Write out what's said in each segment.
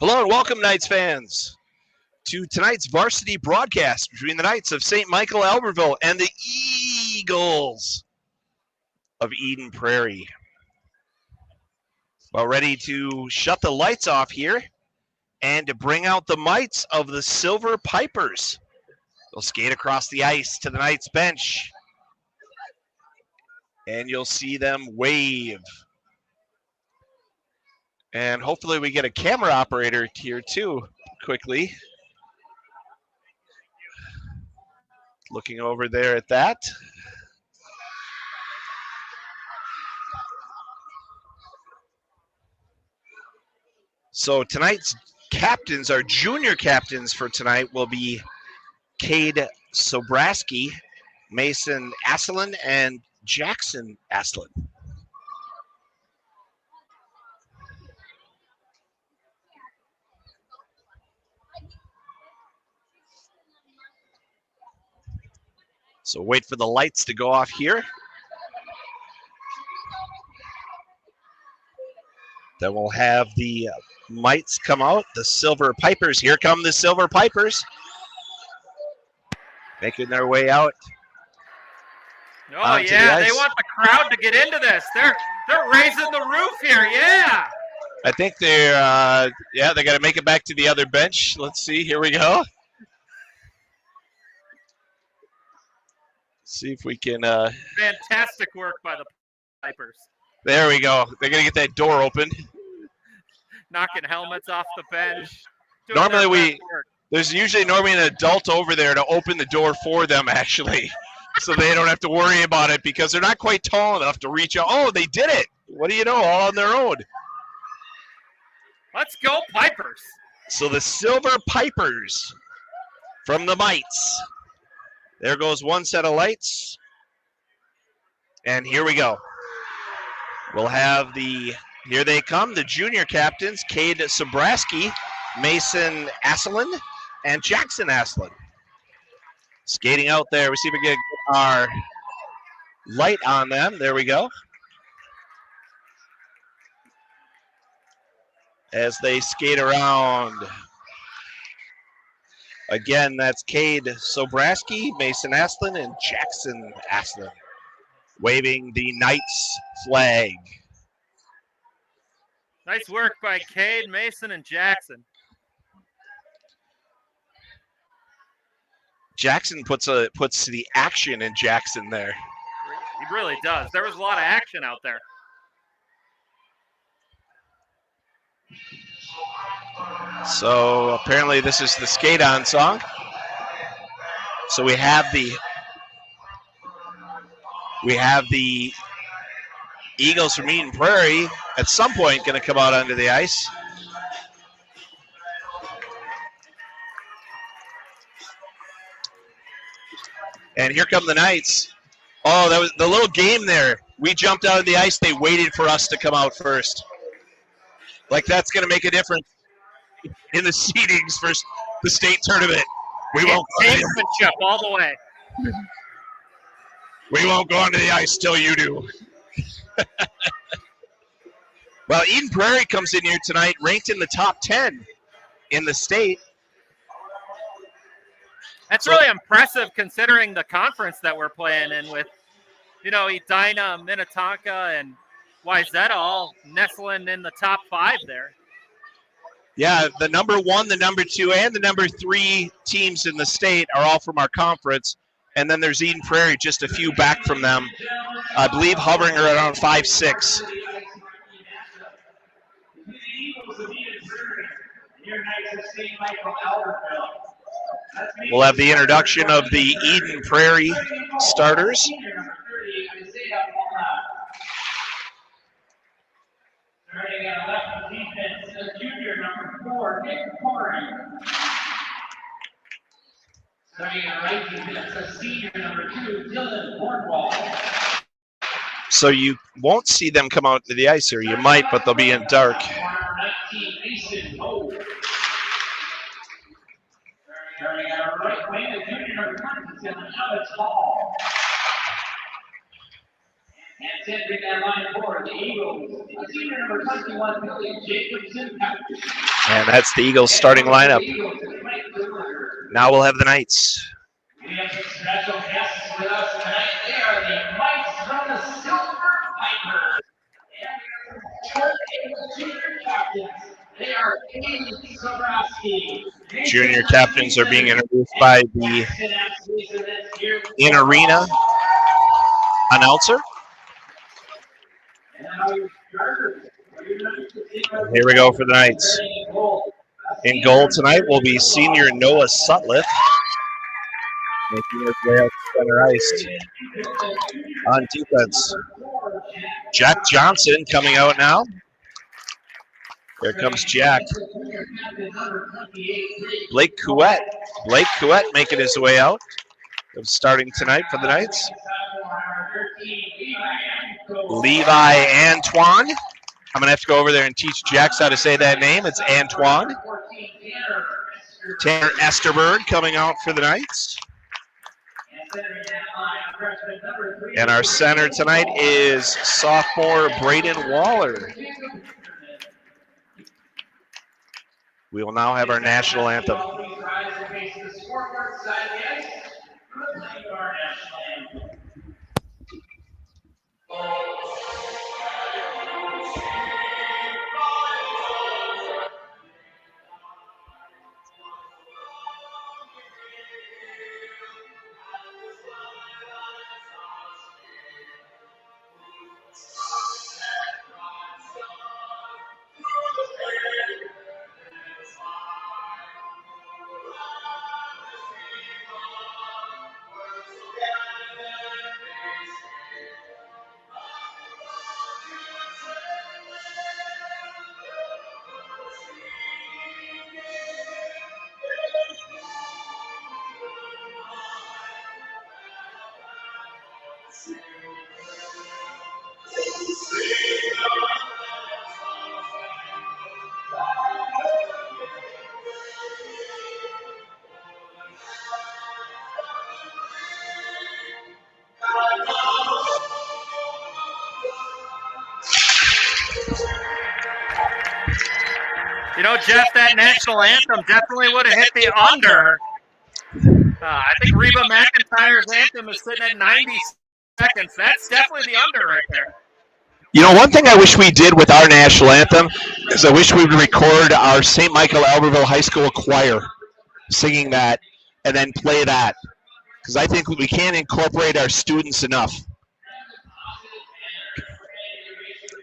Hello and welcome, Knights fans, to tonight's varsity broadcast between the Knights of St. Michael Albertville and the Eagles of Eden Prairie. Well, ready to shut the lights off here and to bring out the mites of the Silver Pipers. They'll skate across the ice to the Knights bench, and you'll see them wave. And hopefully we get a camera operator here too quickly. Looking over there at that. So tonight's captains, our junior captains for tonight, will be Cade Sobraski, Mason Asselin, and Jackson Asselin. So wait for the lights to go off here. Then we'll have the mites come out, the Silver Pipers. Here come the Silver Pipers. Making their way out. Oh yeah, they want the crowd to get into this. They're raising the roof here, yeah. I think they're they got to make it back to the other bench. Let's see, here we go. See if we can. Fantastic work by the Pipers. There we go. They're gonna get that door open. Knocking helmets off the bench. Normally there's usually an adult over there to open the door for them actually, so they don't have to worry about it because they're not quite tall enough to reach out. Oh, they did it! What do you know? All on their own. Let's go Pipers. So the Silver Pipers from the mites. There goes one set of lights. And here we go. We'll have here they come, the junior captains, Cade Sobraski, Mason Asselin, and Jackson Asselin. Skating out there. We see if we get our light on them. There we go. As they skate around. Again, that's Cade Sobraski, Mason Asselin, and Jackson Asselin, waving the Knights flag. Nice work by Cade, Mason, and Jackson. Jackson puts the action in Jackson there. He really does. There was a lot of action out there. So apparently this is the skate on song. So we have the Eagles from Eden Prairie at some point going to come out onto the ice. And here come the Knights. Oh, that was the little game there. We jumped out of the ice. They waited for us to come out first. Like that's going to make a difference in the seedings for the state tournament. We won't gamesmanship all the way. We won't go onto the ice till you do. Well, Eden Prairie comes in here tonight ranked in the top 10 in the state. That's really impressive considering the conference that we're playing in with, Edina, Minnetonka, and Wayzata all nestling in the top 5 there. Yeah, the number 1, the number 2, and the number 3 teams in the state are all from our conference. And then there's Eden Prairie just a few back from them. I believe hovering around 5-6. We'll have the introduction of the Eden Prairie starters. Starting at left defense, junior number 4, Nick Corey. Starting at right defense, senior number 2, Dylan Cornwall. So you won't see them come out to the ice here. You might, but they'll be in dark. 19, Mason Ho. Starting at our right wing, junior number 27, Alex Hall. And Centering that line for the Eagles, senior number 21, Billy Jacobson. And that's the Eagles starting lineup. Now we'll have the Knights. We have some special guests with us tonight. They are the Knights from the Silver Pipers. Junior captains. They are Aiden Sobrowski. Junior captains are being introduced by the in-arena announcer. Here we go for the Knights. In goal tonight will be senior Noah Sutliff, making his way out to center ice. On defense, Jack Johnson coming out now. Here comes Jack. Blake Couette. Blake Couette making his way out. Starting tonight for the Knights. Levi Antoine. I'm going to have to go over there and teach Jax how to say that name. It's Antoine. Tanner Esterberg coming out for the Knights. And our center tonight is sophomore Braden Waller. We will now have our national anthem. You know, Jeff, that national anthem definitely would have hit the under. I think Reba McIntyre's anthem is sitting at 90 seconds. That's definitely the under right there. You know, one thing I wish we did with our national anthem is I wish we would record our St. Michael Albertville High School choir singing that and then play that, because I think we can't incorporate our students enough.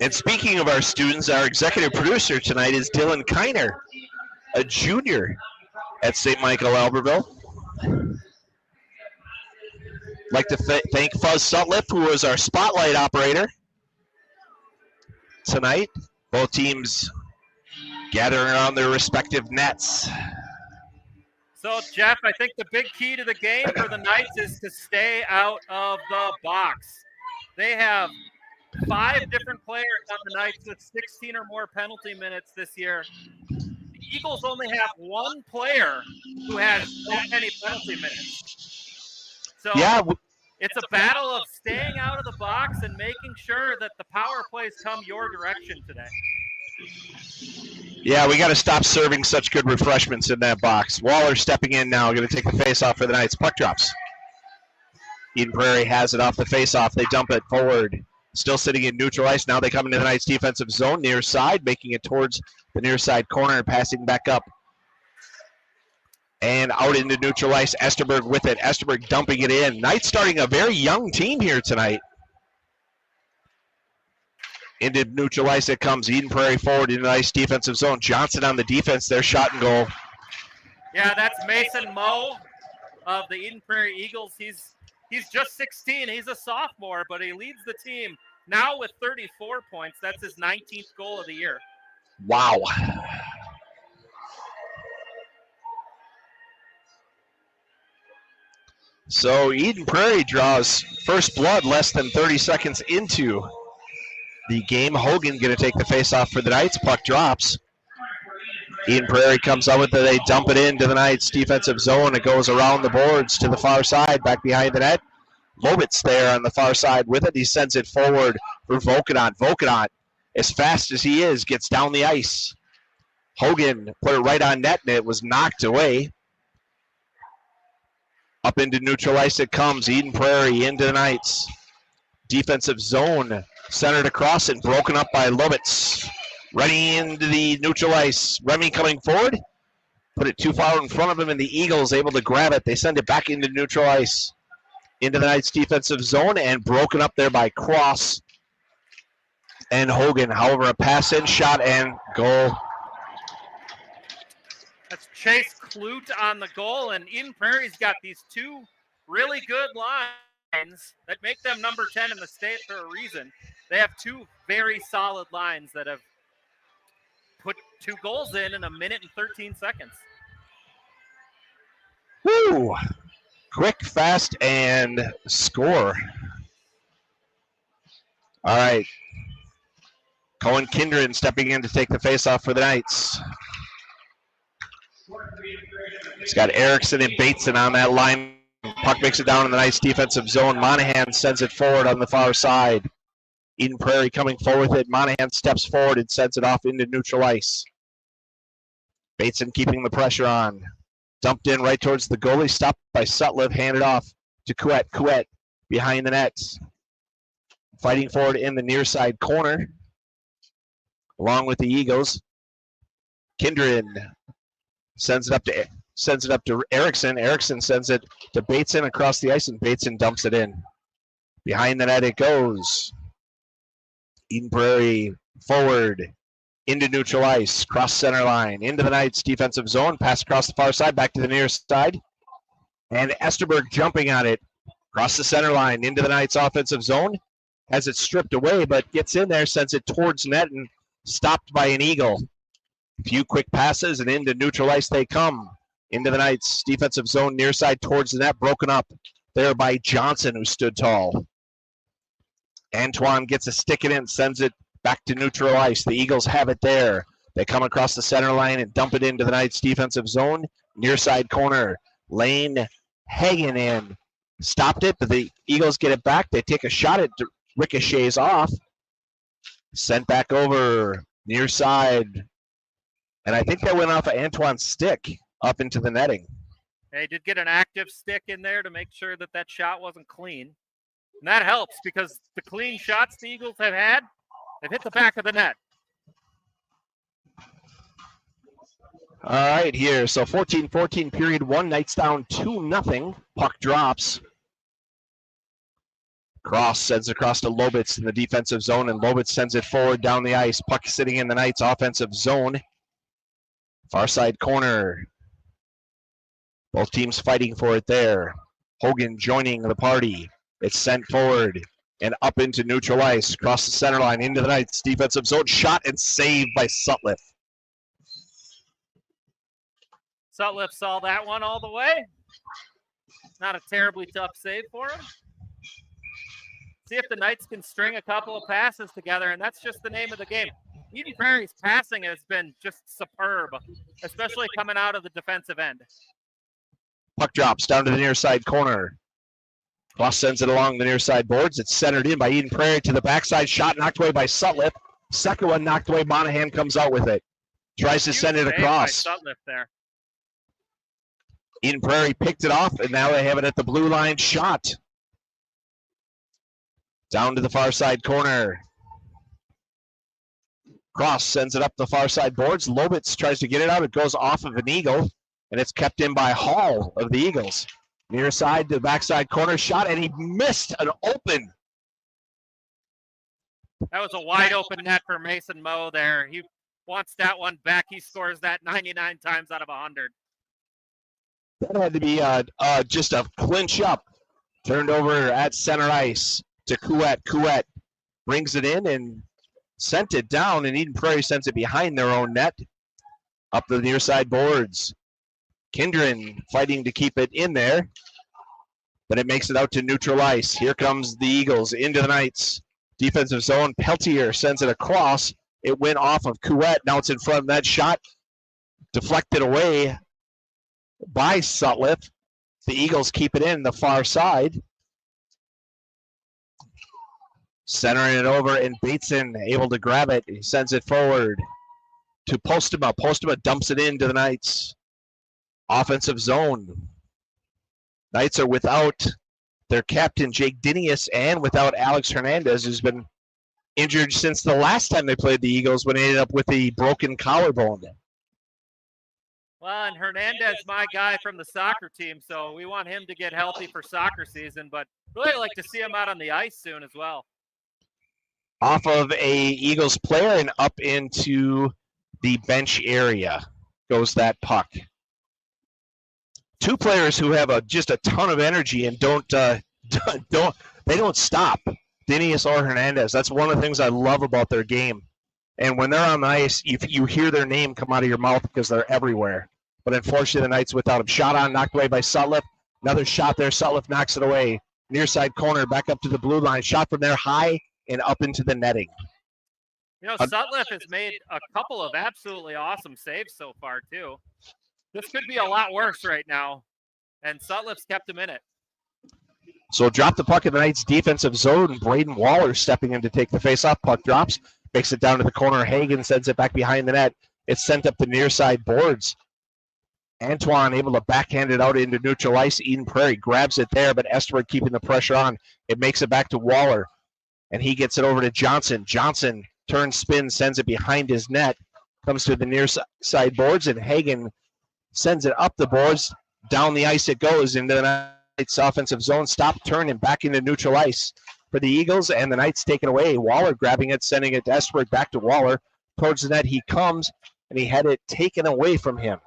And speaking of our students, our executive producer tonight is Dylan Kiner, a junior at St. Michael Albertville. I'd like to thank Fuzz Sutliff, who was our spotlight operator tonight. Both teams gathering around their respective nets. So, Jeff, I think the big key to the game for the Knights is to stay out of the box. They have 5 different players on the Knights with 16 or more penalty minutes this year. The Eagles only have 1 player who has that many penalty minutes. So yeah, it's a battle of staying out of the box and making sure that the power plays come your direction today. Yeah, we got to stop serving such good refreshments in that box. Waller stepping in now, going to take the face-off for the Knights. Puck drops. Eden Prairie has it off the face-off. They dump it forward. Still sitting in neutral ice. Now they come into the Knights defensive zone, near side, making it towards the near side corner and passing back up. And out into neutral ice, Esterberg with it. Esterberg dumping it in. Knights starting a very young team here tonight. Into neutral ice it comes. Eden Prairie forward into the ice defensive zone. Johnson on the defense there, shot and goal. Yeah, that's Mason Moe of the Eden Prairie Eagles. He's just 16. He's a sophomore, but he leads the team now with 34 points. That's his 19th goal of the year. Wow. So Eden Prairie draws first blood less than 30 seconds into the game. Hogan going to take the face-off for the Knights. Puck drops. Eden Prairie comes up with it. They dump it into the Knights defensive zone. It goes around the boards to the far side, back behind the net. Lobitz there on the far side with it. He sends it forward for Volkanot. Volkanot, as fast as he is, gets down the ice. Hogan put it right on net, and it was knocked away. Up into neutral ice it comes. Eden Prairie into the Knights. Defensive zone centered across and broken up by Lobitz. Running into the neutral ice. Remy coming forward. Put it too far in front of him, and the Eagles able to grab it. They send it back into neutral ice. Into the Knights defensive zone and broken up there by Cross and Hogan. However, a pass in, shot, and goal. That's Chase Clute on the goal, and Eden Prairie's got these two really good lines that make them number 10 in the state for a reason. They have two very solid lines that have put 2 goals in a minute and 13 seconds. Woo! Quick, fast, and score. All right. Cohen Kindred stepping in to take the faceoff for the Knights. He's got Erickson and Bateson on that line. Puck makes it down in the Knights defensive zone. Monahan sends it forward on the far side. Eden Prairie coming forward with it. Monahan steps forward and sends it off into neutral ice. Bateson keeping the pressure on. Dumped in right towards the goalie, stopped by Sutliff, handed off to Couette. Couette behind the net. Fighting forward in the near side corner, along with the Eagles. Kindred sends it up to Erickson. Erickson sends it to Bateson across the ice, and Bateson dumps it in. Behind the net it goes. Eden Prairie forward. Into neutral ice, cross center line, into the Knights defensive zone, pass across the far side, back to the near side. And Esterberg jumping on it, across the center line, into the Knights offensive zone. Has it stripped away, but gets in there, sends it towards net, and stopped by an Eagle. A few quick passes, and into neutral ice they come. Into the Knights defensive zone, near side towards the net, broken up there by Johnson, who stood tall. Antoine gets a stick it in, sends it back to neutral ice. The Eagles have it there. They come across the center line and dump it into the Knights defensive zone. Near side corner. Lane Hagen in. Stopped it, but the Eagles get it back. They take a shot. It ricochets off. Sent back over near side. And I think that went off of Antoine's stick up into the netting. They did get an active stick in there to make sure that that shot wasn't clean. And that helps because the clean shots the Eagles have had, they've hit the back of the net. All right, here. So 14-14, period 1. Knights down 2-0. Puck drops. Cross sends across to Lobitz in the defensive zone, and Lobitz sends it forward down the ice. Puck sitting in the Knights offensive zone. Far side corner. Both teams fighting for it there. Hogan joining the party. It's sent forward and up into neutral ice, across the center line, into the Knights defensive zone. Shot and saved by Sutliff. Sutliff saw that one all the way. Not a terribly tough save for him. See if the Knights can string a couple of passes together, and that's just the name of the game. Eden Prairie's passing has been just superb, especially coming out of the defensive end. Puck drops down to the near side corner. Cross sends it along the near side boards. It's centered in by Eden Prairie to the backside. Shot knocked away by Sutliff. Second one knocked away. Monahan comes out with it. Tries to send it across. Sutliff there. Eden Prairie picked it off, and now they have it at the blue line. Shot. Down to the far side corner. Cross sends it up the far side boards. Lobitz tries to get it out. It goes off of an Eagle, and it's kept in by Hall of the Eagles. Near side to the backside corner shot, and he missed an open. That was a wide open net for Mason Moe there. He wants that one back. He scores that 99 times out of 100. That had to be just a clinch up. Turned over at center ice to Couette. Couette brings it in and sent it down, and Eden Prairie sends it behind their own net. Up the near side boards. Kindred fighting to keep it in there, but it makes it out to neutral ice. Here comes the Eagles into the Knights defensive zone. Peltier sends it across. It went off of Couette. Now it's in front of that shot. Deflected away by Sutliff. The Eagles keep it in the far side. Centering it over, and Bateson able to grab it. He sends it forward to Postema. Postema dumps it into the Knights. Offensive zone. Knights are without their captain, Jake Dinius, and without Alex Hernandez, who's been injured since the last time they played the Eagles when he ended up with a broken collarbone. Well, and Hernandez, my guy from the soccer team, so we want him to get healthy for soccer season, but really like to see him out on the ice soon as well. Off of a Eagles player and up into the bench area goes that puck. Two players who have just a ton of energy and don't stop. Dinius or Hernandez. That's one of the things I love about their game. And when they're on the ice, you hear their name come out of your mouth because they're everywhere. But unfortunately, the Knights without him. Shot on, knocked away by Sutliff. Another shot there. Sutliff knocks it away. Near side corner, back up to the blue line. Shot from there high and up into the netting. You know, Sutliff has made a couple of absolutely awesome saves so far, too. This could be a lot worse right now, and Sutliff's kept him in it. So drop the puck in the Knights' defensive zone. Braden Waller stepping in to take the face-off. Puck drops, makes it down to the corner. Hagen sends it back behind the net. It's sent up the near side boards. Antoine able to backhand it out into neutral ice. Eden Prairie grabs it there, but Esterberg keeping the pressure on. It makes it back to Waller, and he gets it over to Johnson. Johnson turns, spins, sends it behind his net. Comes to the near side boards, and Hagen sends it up the boards. Down the ice it goes into the Knights' offensive zone. Stop, turn, and back into neutral ice for the Eagles, and the Knights take it away. Waller grabbing it, sending it to Esterberg, back to Waller. Towards the net he comes, and he had it taken away from him.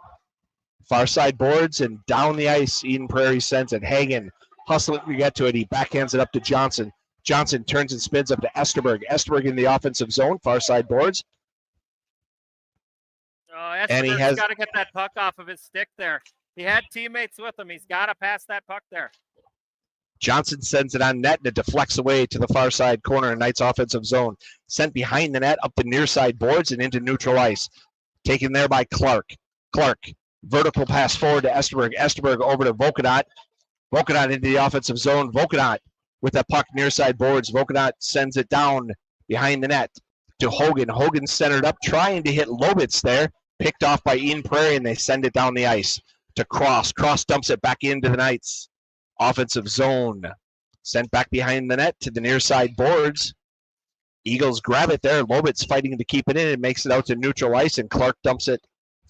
Far side boards and down the ice. Eden Prairie sends it. Hagen hustling to get to it. He backhands it up to Johnson. Johnson turns and spins up to Esterberg. Esterberg in the offensive zone. Far side boards. Esterberg's got to get that puck off of his stick there. He had teammates with him. He's got to pass that puck there. Johnson sends it on net, and it deflects away to the far side corner in Knights' offensive zone. Sent behind the net, up the near side boards, and into neutral ice. Taken there by Clark. Clark, vertical pass forward to Esterberg. Esterberg over to Volkanot. Volkanot into the offensive zone. Volkanot with that puck near side boards. Volkanot sends it down behind the net to Hogan. Hogan centered up, trying to hit Lobitz there. Picked off by Eden Prairie, and they send it down the ice to Cross. Cross dumps it back into the Knights' offensive zone. Sent back behind the net to the near side boards. Eagles grab it there. Lobitz fighting to keep it in. It makes it out to neutral ice, and Clark dumps it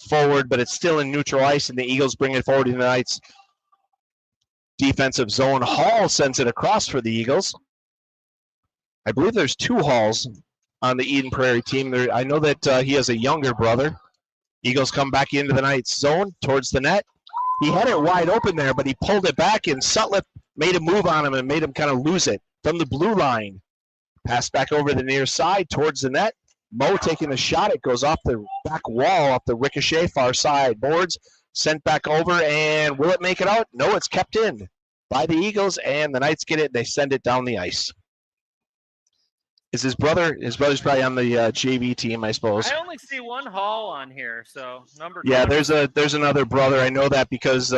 forward, but it's still in neutral ice, and the Eagles bring it forward in the Knights' defensive zone. Hall sends it across for the Eagles. I believe there's two Halls on the Eden Prairie team. I know that he has a younger brother. Eagles come back into the Knights' zone towards the net. He had it wide open there, but he pulled it back, and Sutliff made a move on him and made him kind of lose it from the blue line. Pass back over the near side towards the net. Mo taking the shot. It goes off the back wall, off the ricochet, far side boards. Sent back over, and will it make it out? No, it's kept in by the Eagles, and the Knights get it. They send it down the ice. Is his brother? His brother's probably on the JV team, I suppose. I only see one Hall on here, so number. Yeah, there's another brother. I know that because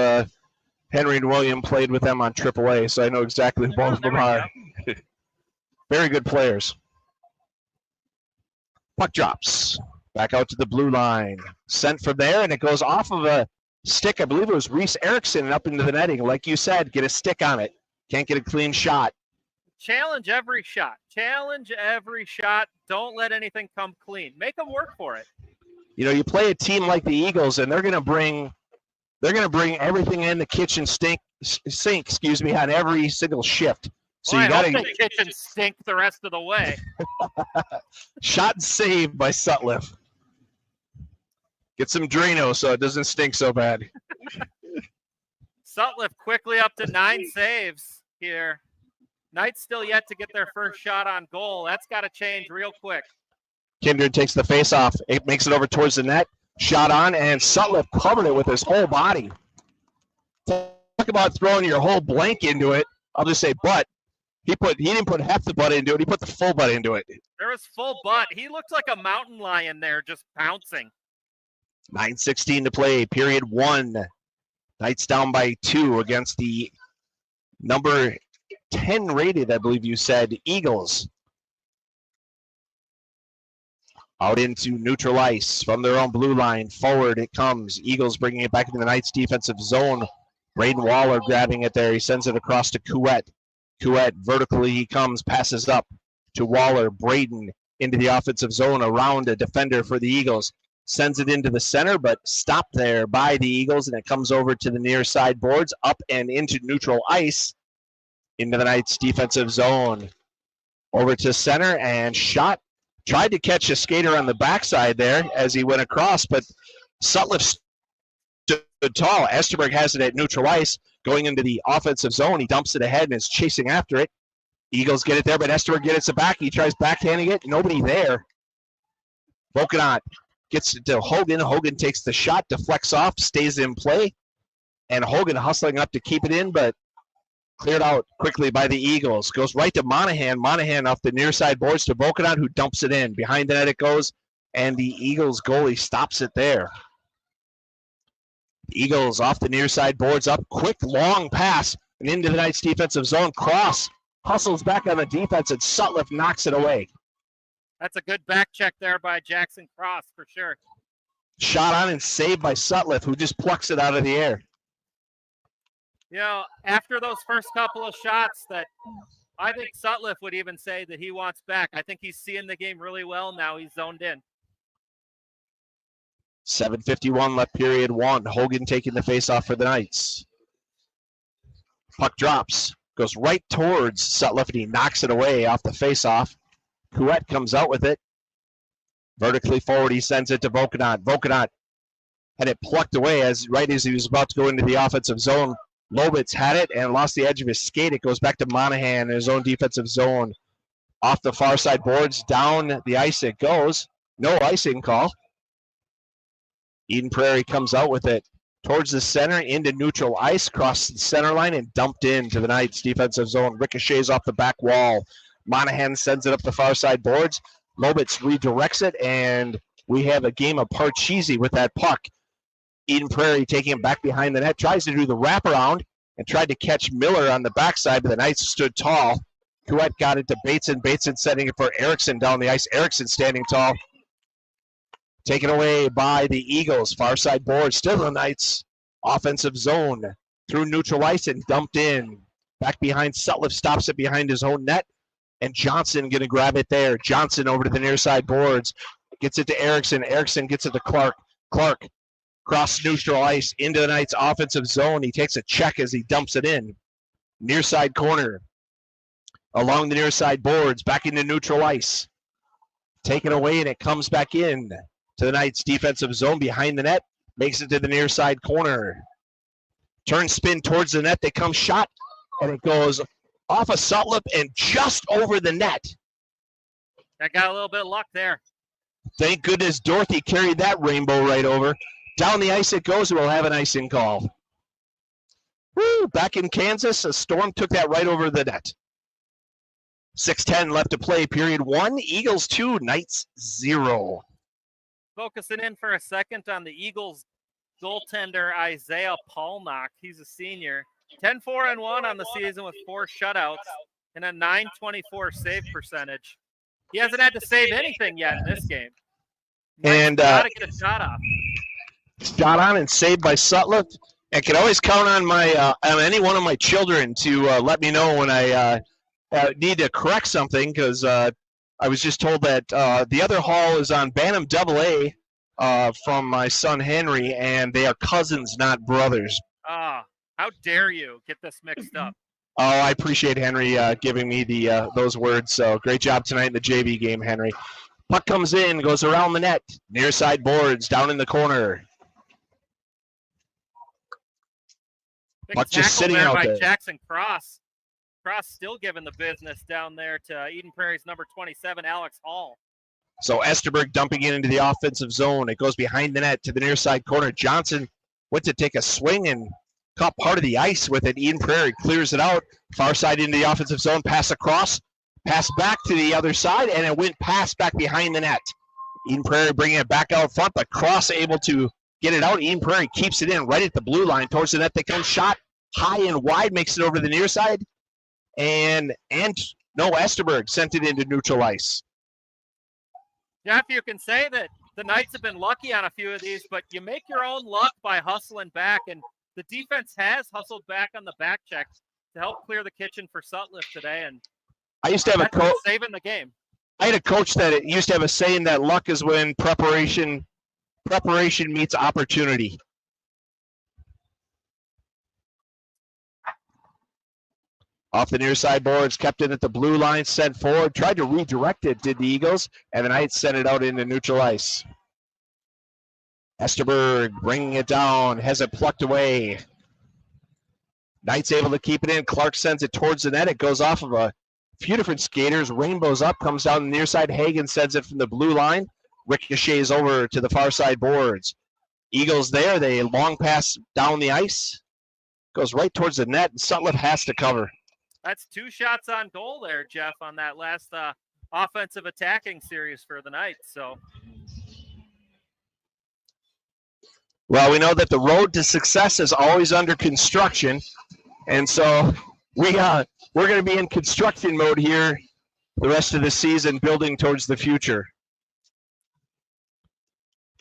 Henry and William played with them on AAA, so I know exactly who both of them are. Very good players. Puck drops back out to the blue line. Sent from there, and it goes off of a stick. I believe it was Reese Erickson, and up into the netting. Like you said, get a stick on it. Can't get a clean shot. Challenge every shot. Challenge every shot. Don't let anything come clean. Make them work for it. You know, you play a team like the Eagles, and they're going to bring everything in the kitchen sink, on every single shift. So well, you got to the kitchen sink the rest of the way. Shot and save by Sutliff. Get some Drano so it doesn't stink so bad. Sutliff quickly up to 9 saves here. Knights still yet to get their first shot on goal. That's got to change real quick. Kindred takes the face off. It makes it over towards the net. Shot on, and Sutliff covered it with his whole body. Talk about throwing your whole blank into it. I'll just say butt. He didn't put half the butt into it. He put the full butt into it. There was full butt. He looked like a mountain lion there, just pouncing. 9:16 to play, period 1. Knights down by 2 against the number 10 rated, I believe you said, Eagles. Out into neutral ice from their own blue line. Forward it comes. Eagles bringing it back into the Knights defensive zone. Braden Waller grabbing it there. He sends it across to Couette. Couette vertically he comes, passes up to Waller. Braden into the offensive zone around a defender for the Eagles. Sends it into the center, but stopped there by the Eagles, and it comes over to the near side boards, up and into neutral ice, into the Knights defensive zone. Over to center and shot. Tried to catch a skater on the backside there as he went across, but Sutliff stood tall. Esterberg has it at neutral ice, going into the offensive zone. He dumps it ahead and is chasing after it. Eagles get it there, but Esterberg gets it back. He tries backhanding it. Nobody there. Volkanot gets it to Hogan. Hogan takes the shot, deflects off, stays in play. And Hogan hustling up to keep it in, but cleared out quickly by the Eagles. Goes right to Monahan. Monahan off the near side boards to Volkanot, who dumps it in. Behind the net it goes, and the Eagles goalie stops it there. The Eagles off the near side boards up. Quick, long pass, and into the Knights defensive zone. Cross hustles back on the defense, and Sutliff knocks it away. That's a good back check there by Jackson Cross for sure. Shot on and saved by Sutliff, who just plucks it out of the air. You know, after those first couple of shots that I think Sutliff would even say that he wants back. I think he's seeing the game really well now. He's zoned in. 7:51 left period one. Hogan taking the faceoff for the Knights. Puck drops. Goes right towards Sutliff, and he knocks it away off the faceoff. Couette comes out with it. Vertically forward, he sends it to Volkanot. Volkanot had it plucked away right as he was about to go into the offensive zone. Lobitz had it and lost the edge of his skate. It goes back to Monahan in his own defensive zone. Off the far side boards, down the ice it goes. No icing call. Eden Prairie comes out with it towards the center, into neutral ice, across the center line, and dumped into the Knights defensive zone. Ricochets off the back wall. Monahan sends it up the far side boards. Lobitz redirects it, and we have a game of Parcheesi with that puck. Eden Prairie taking it back behind the net, tries to do the wraparound and tried to catch Miller on the backside, but the Knights stood tall. Couette got it to Bateson. Bateson setting it for Erickson down the ice. Erickson standing tall. Taken away by the Eagles. Far side board, still the Knights. Offensive zone through neutral ice and dumped in. Back behind Sutliff, stops it behind his own net. And Johnson going to grab it there. Johnson over to the near side boards. Gets it to Erickson. Erickson gets it to Clark. Clark cross neutral ice into the Knights offensive zone. He takes a check as he dumps it in. Near side corner. Along the near side boards. Back into neutral ice. Taken away, and it comes back in to the Knights defensive zone behind the net. Makes it to the near side corner. Turn spin towards the net. They come shot, and it goes off of Sutliff and just over the net. I got a little bit of luck there. Thank goodness Dorothy carried that rainbow right over. Down the ice it goes, and we'll have an icing call. Woo! Back in Kansas, a storm took that right over the net. 6:10 left to play, period one. Eagles 2, Knights 0. Focusing in for a second on the Eagles goaltender Isaiah Paulnock. He's a senior. 10-4-1 on the season with 4 shutouts and a .924 save percentage. He hasn't had to save anything yet in this game. And got to get a shot off. Shot on and saved by Sutliff. I can always count on my on any one of my children to let me know when I need to correct something, because I was just told that the other hall is on Bantam AA from my son Henry, and they are cousins, not brothers. Ah, how dare you get this mixed up? Oh, I appreciate Henry giving me the those words. So great job tonight in the JV game, Henry. Puck comes in, goes around the net, near side boards, down in the corner. Big Puck just sitting there out by there. Jackson Cross. Cross still giving the business down there to Eden Prairie's number 27, Alex Hall. So Esterberg dumping it into the offensive zone. It goes behind the net to the near side corner. Johnson went to take a swing and caught part of the ice with it. Eden Prairie clears it out. Far side into the offensive zone. Pass across. Pass back to the other side, and it went past back behind the net. Eden Prairie bringing it back out front, but Cross able to get it out. Eden Prairie keeps it in right at the blue line towards the net. They come shot high and wide, makes it over to the near side. And no, Esterberg sent it into neutral ice. Jeff, you can say that the Knights have been lucky on a few of these, but you make your own luck by hustling back, and the defense has hustled back on the back check to help clear the kitchen for Sutliff today, and I used to have a coach saving the game. I had a coach that used to have a saying that luck is when preparation meets opportunity. Off the near side boards, kept in at the blue line, sent forward, tried to redirect it, did the Eagles, and the Knights sent it out into neutral ice. Esterberg bringing it down, has it plucked away. Knights able to keep it in. Clark sends it towards the net. It goes off of a few different skaters. Rainbows up, comes down the near side. Hagen sends it from the blue line. Ricochets over to the far side boards. Eagles there. They long pass down the ice. Goes right towards the net, and Sutliff has to cover. That's 2 shots on goal there, Jeff, on that last offensive attacking series for the Knights. So, well, we know that the road to success is always under construction, and so we're going to be in construction mode here the rest of the season, building towards the future.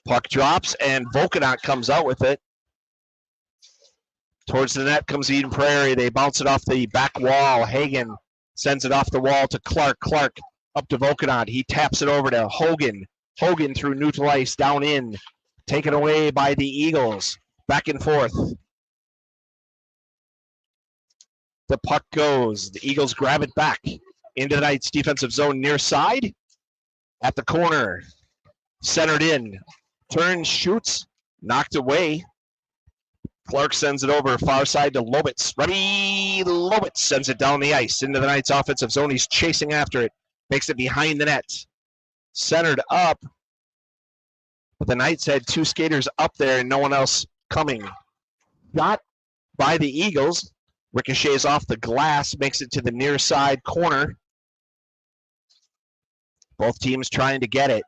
Puck drops, and Volkanot comes out with it. Towards the net comes Eden Prairie. They bounce it off the back wall. Hagen sends it off the wall to Clark. Clark up to Volkanot. He taps it over to Hogan. Hogan through neutral ice, down in. Taken away by the Eagles. Back and forth. The puck goes. The Eagles grab it back into the Knights' defensive zone near side. At the corner. Centered in. Turns, shoots. Knocked away. Clark sends it over far side to Lobitz. Ready, Lobitz sends it down the ice into the Knights' offensive zone. He's chasing after it. Makes it behind the net. Centered up. But the Knights had 2 skaters up there and no one else coming. Shot by the Eagles. Ricochets off the glass. Makes it to the near side corner. Both teams trying to get it.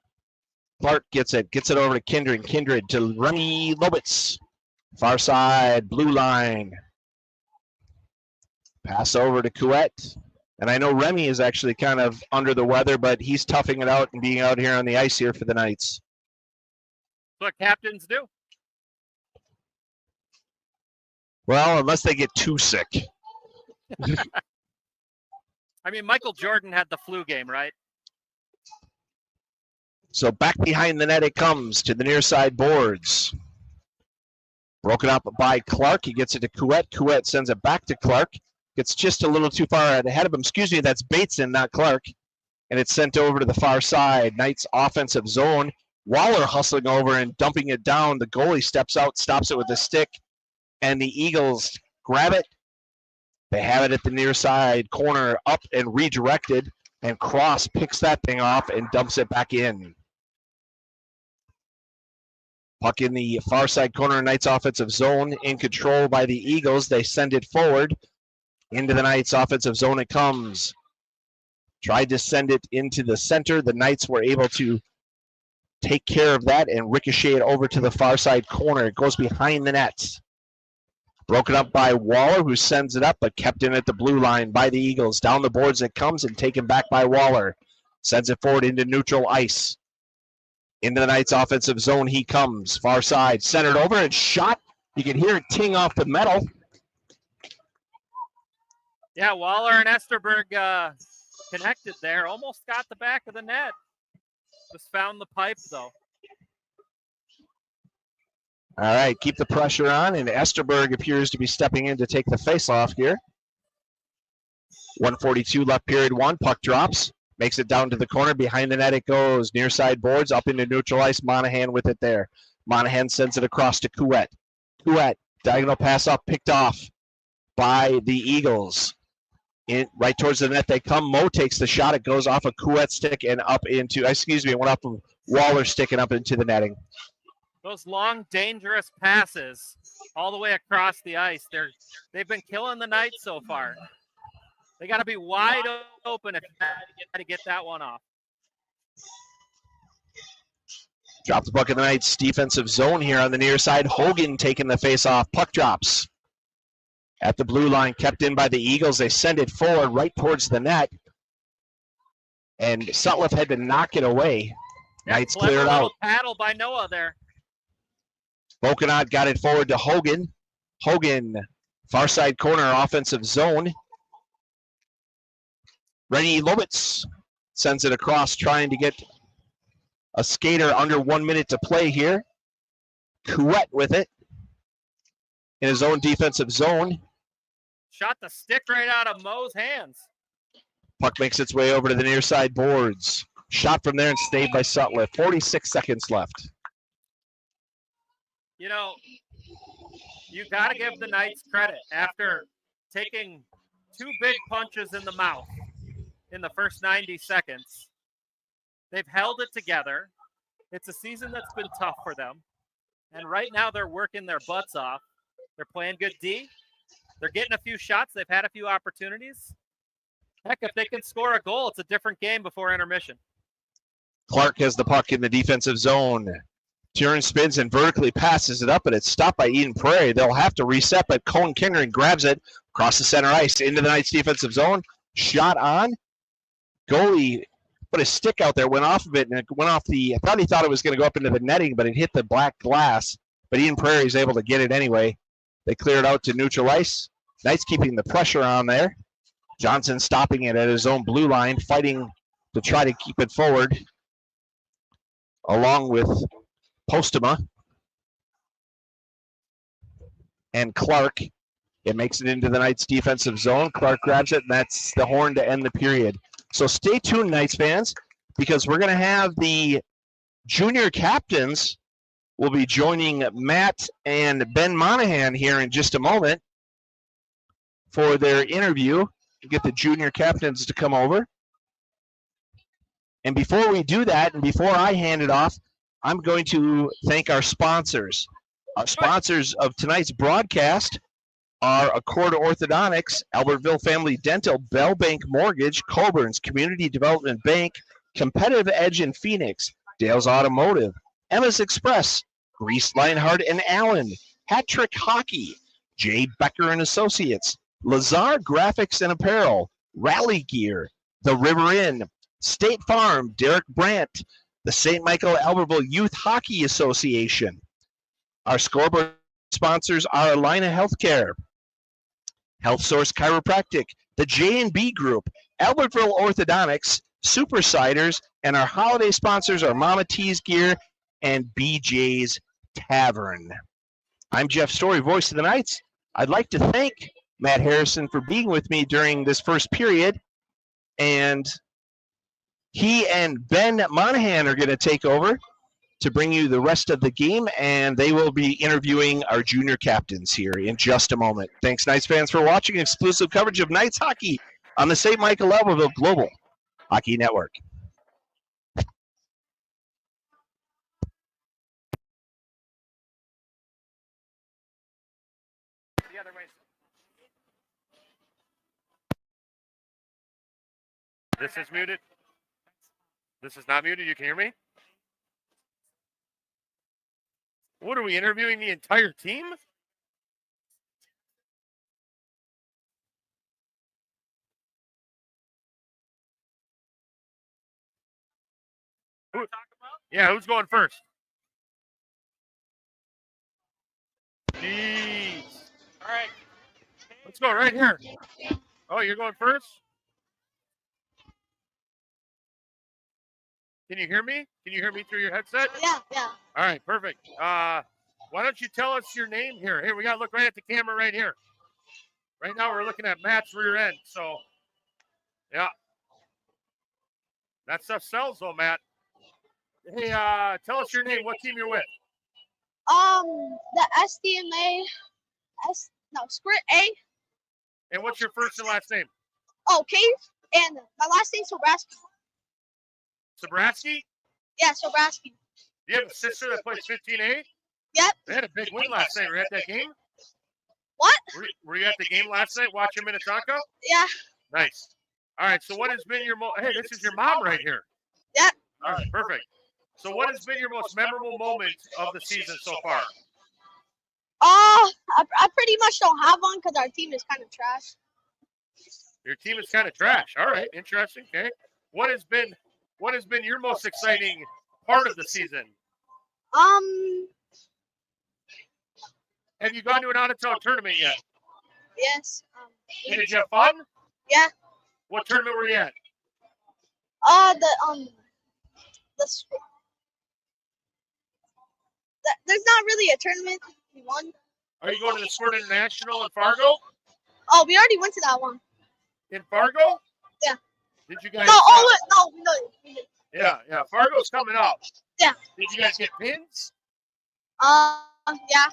Clark gets it over to Kindred. Kindred to Remy Lobitz. Far side, blue line. Pass over to Couette. And I know Remy is actually kind of under the weather, but he's toughing it out and being out here on the ice here for the Knights. That's what captains do. Well, unless they get too sick. I mean, Michael Jordan had the flu game, right? So back behind the net it comes to the near side boards. Broken up by Clark. He gets it to Couette. Couette sends it back to Clark. Gets just a little too far ahead of him. Excuse me, that's Bateson, not Clark. And it's sent over to the far side. Knights offensive zone. Waller hustling over and dumping it down. The goalie steps out, stops it with a stick. And the Eagles grab it. They have it at the near side corner, up and redirected. And Cross picks that thing off and dumps it back in. Puck in the far side corner, Knights offensive zone, in control by the Eagles. They send it forward. Into the Knights offensive zone it comes. Tried to send it into the center. The Knights were able to take care of that and ricochet it over to the far side corner. It goes behind the net. Broken up by Waller, who sends it up, but kept in at the blue line by the Eagles. Down the boards it comes and taken back by Waller. Sends it forward into neutral ice. Into the Knights offensive zone he comes. Far side, centered over and shot. You can hear it ting off the metal. Yeah, Waller and Esterberg connected there. Almost got the back of the net. Just found the pipe, though. All right, keep the pressure on, and Esterberg appears to be stepping in to take the face-off here. 1:42 left period 1. Puck drops. Makes it down to the corner. Behind the net it goes. Near side boards, up into neutral ice. Monahan with it there. Monahan sends it across to Couette. Couette, diagonal pass up, picked off by the Eagles. Right towards the net they come. Mo takes the shot. It goes off a Couette stick and up into, it went up of Waller stick and up into the netting. Those long, dangerous passes all the way across the ice. They've been killing the Knights so far. They got to be wide open if you got to get that one off. Drop the puck in the Knights' defensive zone here on the near side. Hogan taking the face-off. Puck drops at the blue line, kept in by the Eagles. They send it forward right towards the net. And Sutliff had to knock it away. Knights clever cleared little out. paddle by Noah there. Bocanot got it forward to Hogan. Hogan, far side corner, offensive zone. Rennie Lobitz sends it across, trying to get a skater under 1 minute to play here. Couette with it in his own defensive zone. Shot the stick right out of Mo's hands. Puck makes its way over to the near side boards. Shot from there and stayed by Sutliff. 46 seconds left. You know, you got to give the Knights credit after taking 2 big punches in the mouth in the first 90 seconds. They've held it together. It's a season that's been tough for them. And right now they're working their butts off. They're playing good D. They're getting a few shots. They've had a few opportunities. Heck, if they can score a goal, it's a different game before intermission. Clark has the puck in the defensive zone. Turin spins and vertically passes it up, but it's stopped by Eden Prairie. They'll have to reset, but Cone Kindring grabs it across the center ice into the Knights defensive zone. Shot on. Goalie put a stick out there, went off of it, and it went off I thought he thought it was going to go up into the netting, but it hit the black glass. But Eden Prairie is able to get it anyway. They clear it out to neutral ice. Knights keeping the pressure on there. Johnson stopping it at his own blue line, fighting to try to keep it forward, along with Postema and Clark. It makes it into the Knights defensive zone. Clark grabs it, and that's the horn to end the period. So stay tuned, Knights fans, because we're going to have the junior captains will be joining Matt and Ben Monahan here in just a moment for their interview. Get the junior captains to come over. And before we do that, and before I hand it off, I'm going to thank our sponsors. Our sponsors of tonight's broadcast are Accord Orthodontics, Albertville Family Dental, Bell Bank Mortgage, Coburn's Community Development Bank, Competitive Edge in Phoenix, Dale's Automotive, Emma's Express, Reese Leinhardt and Allen, Hat Trick Hockey, Jay Becker and Associates, Lazar Graphics and Apparel, Rally Gear, The River Inn, State Farm, Derek Brandt, the St. Michael Albertville Youth Hockey Association. Our scoreboard sponsors are Alina Healthcare, Health Source Chiropractic, the J&B Group, Albertville Orthodontics, Super Ciders, and our holiday sponsors are Mama T's Gear and BJ's Tavern. I'm Jeff Story, voice of the Knights. I'd like to thank Matt Harrison for being with me during this first period, and he and Ben Monahan are going to take over to bring you the rest of the game, and they will be interviewing our junior captains here in just a moment. Thanks, Knights fans, for watching exclusive coverage of Knights hockey on the St. Michael Albertville Global Hockey Network. The other way. This is muted. This is not muted. You can hear me? What are we interviewing the entire team? Yeah, who's going first? Jeez. All right. Let's go right here. Oh, you're going first? Can you hear me? Can you hear me through your headset? Yeah. All right, perfect. Why don't you tell us your name here? Here, we got to look right at the camera right here. Right now we're looking at Matt's rear end. So, yeah. That stuff sells though, Matt. Hey, tell us your name. What team you're with? The STMA, Sprint A. And what's your first and last name? Oh, Cave. And my last name's Sobraski. Sobraski? Yeah, Sobraski. You have a sister that plays 15A? Yep. They had a big win last night. Were you at that game? What? Were you at the game last night watching Minnetonka? Yeah. Nice. All right, so what has been your hey, this is your mom right here. Yep. All right, perfect. So what has been your most memorable moment of the season so far? I pretty much don't have one because our team is kind of trash. Your team is kind of trash. All right, interesting. Okay. What has been your most exciting part of the season? Have you gone to an out-of-town tournament yet? Yes. And did you have fun? Yeah. What tournament were you at? There's not really a tournament. We won. Are you going to the Sport International in Fargo? Oh, we already went to that one. In Fargo? Yeah. Did you guys? No, no. Yeah. Fargo's coming up. Yeah. Did you guys get pins Yeah.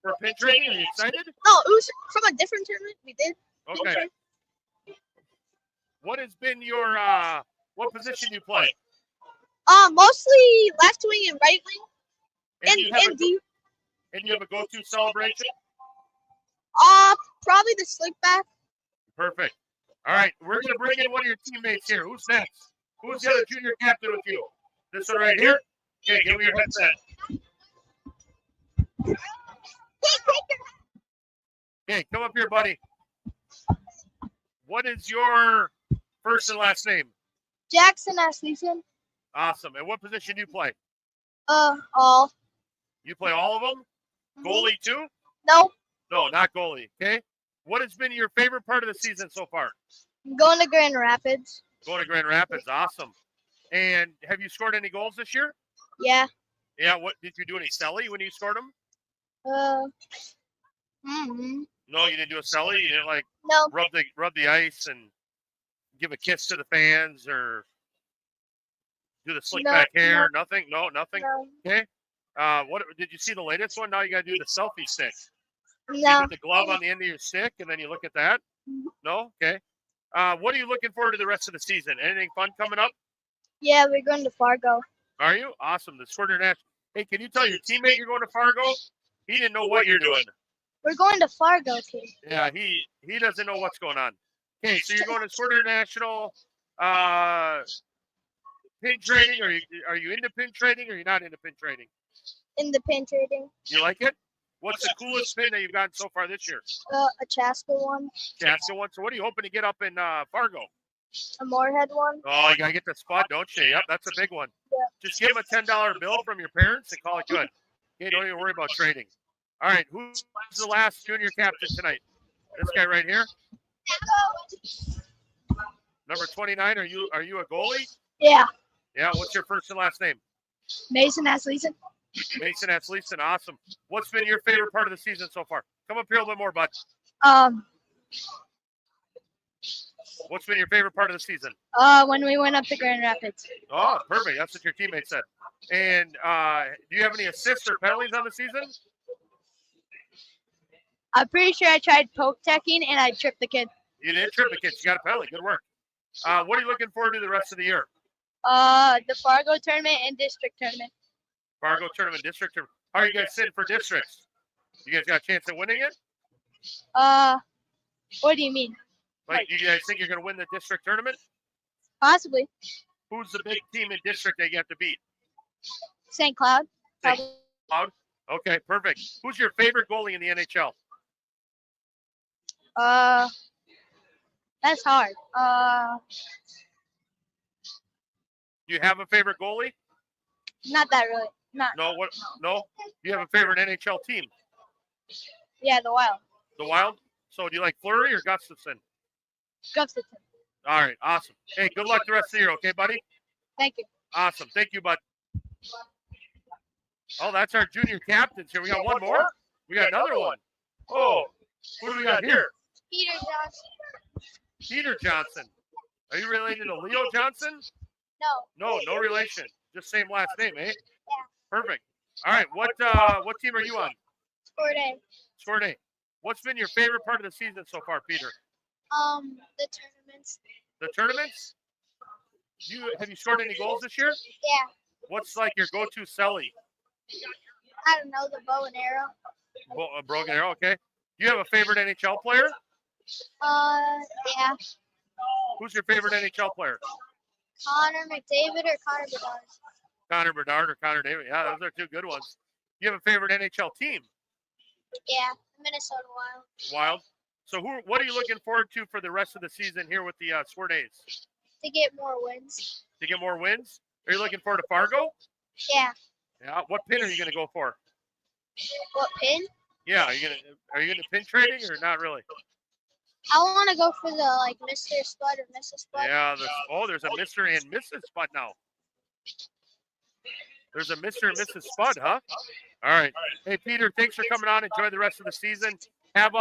for pin training? Are you excited? No, it was from a different tournament. We did. Okay. What has been your what position do you play? Mostly left wing and right wing. And you have a go-to celebration? Probably the slick back. Perfect. All right, we're gonna bring in one of your teammates here. Who's next? Who's the other junior captain with you? This one right here? Okay, give me your headset. Okay, come up here, buddy. What is your first and last name? Jackson Asleason. Awesome. And what position do you play? All. You play all of them? Goalie too? No. No, not goalie. Okay. What has been your favorite part of the season so far? I'm going to Grand Rapids. Going to Grand Rapids. Awesome. And have you scored any goals this year? Yeah. Yeah. What did you do? Any celly when you scored them? No, you didn't do a celly. You didn't like No. rub the ice and give a kiss to the fans or do the slick back hair. No. Nothing. No, nothing. No. Okay. What did you see the latest one? Now you got to do the selfie stick. You No. put the glove on the end of your stick and then you look at that. No. Okay. What are you looking forward to the rest of the season? Anything fun coming up? Yeah, we're going to Fargo. Are you? Awesome. The Sport International. Hey, can you tell your teammate you're going to Fargo? He didn't know what you're doing. We're going to Fargo too. Yeah, he doesn't know what's going on. Okay, so you're going to Sport International pin trading, or are you into pin trading, or you're not into pin trading? In the pin trading. You like it? What's the coolest pin that you've gotten so far this year? A Chaska one. Chaska one. So what are you hoping to get up in Fargo? A Moorhead one. Oh, you gotta get the spot, don't you? Yep, that's a big one. Yeah. Just give them a $10 bill from your parents and call it good. Okay, don't even worry about trading. All right, who's the last junior captain tonight? This guy right here. Number 29. Are you a goalie? Yeah. Yeah. What's your first and last name? Mason Asleason. Mason Asleason. Awesome. What's been your favorite part of the season so far? Come up here a little bit more, bud. What's been your favorite part of the season? When we went up to Grand Rapids. Oh, perfect. That's what your teammate said. And do you have any assists or penalties on the season? I'm pretty sure I tried poke teching and I tripped the kid. You didn't trip the kid. You got a penalty. Good work. What are you looking forward to the rest of the year? The Fargo tournament and district tournament. Fargo tournament, district tournament. How are you guys sitting for districts? You guys got a chance at winning it? What do you mean? Like, do you guys think you're going to win the district tournament? Possibly. Who's the big team in district that you have to beat? St. Cloud. St. Cloud? Okay, perfect. Who's your favorite goalie in the NHL? That's hard. Do you have a favorite goalie? Not that really. Not. No. What? No. Do you have a favorite NHL team? Yeah, the Wild. The Wild. So do you like Fleury or Gustafson? Gustafson. All right. Awesome. Hey, good luck the rest of the year. Okay, buddy. Thank you. Awesome. Thank you, bud. Oh, that's our junior captains here. We got one more. We got another one. Oh, who do we got here? Peter Johnson. Peter Johnson. Are you related to Leo Johnson? No. No relation. Just same last name, eh? Yeah. Perfect. All right. What team are you on? Sport A. Sport A. What's been your favorite part of the season so far, Peter? The tournaments. The tournaments? Have you scored any goals this year? Yeah. What's like your go-to celly? I don't know, the bow and arrow. A broken arrow, okay. Do you have a favorite NHL player? Yeah. Who's your favorite NHL player? Connor McDavid or Connor Bedard? Connor Bedard or Connor David. Yeah, those are two good ones. Do you have a favorite NHL team? Yeah, Minnesota Wild. Wild. So what are you looking forward to for the rest of the season here with the Sport A's? To get more wins. To get more wins? Are you looking forward to Fargo? Yeah. Yeah. What pin are you gonna go for? What pin? Yeah. Are you gonna pin trading or not really? I want to go for the like Mr. Spud or Mrs. Spud. Yeah. There's a Mr. and Mrs. Spud now. There's a Mr. and Mrs. Spud, huh? All right. Hey, Peter, thanks for coming on. Enjoy the rest of the season. Have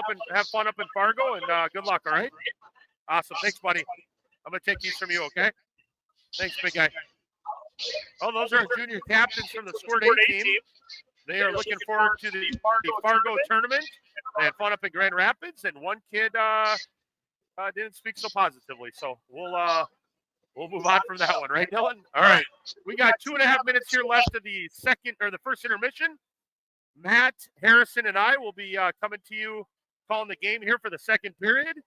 fun up in Fargo, and good luck, all right? Awesome. Thanks, buddy. I'm going to take these from you, okay? Thanks, big guy. Oh, those are our junior captains from the Squirt A team. They are looking forward to the Fargo tournament. They had fun up in Grand Rapids, and one kid didn't speak so positively. So we'll move on from that one, right, Dylan? All right. We got 2.5 minutes here left of the first intermission. Matt, Harrison, and I will be coming to you, calling the game here for the second period.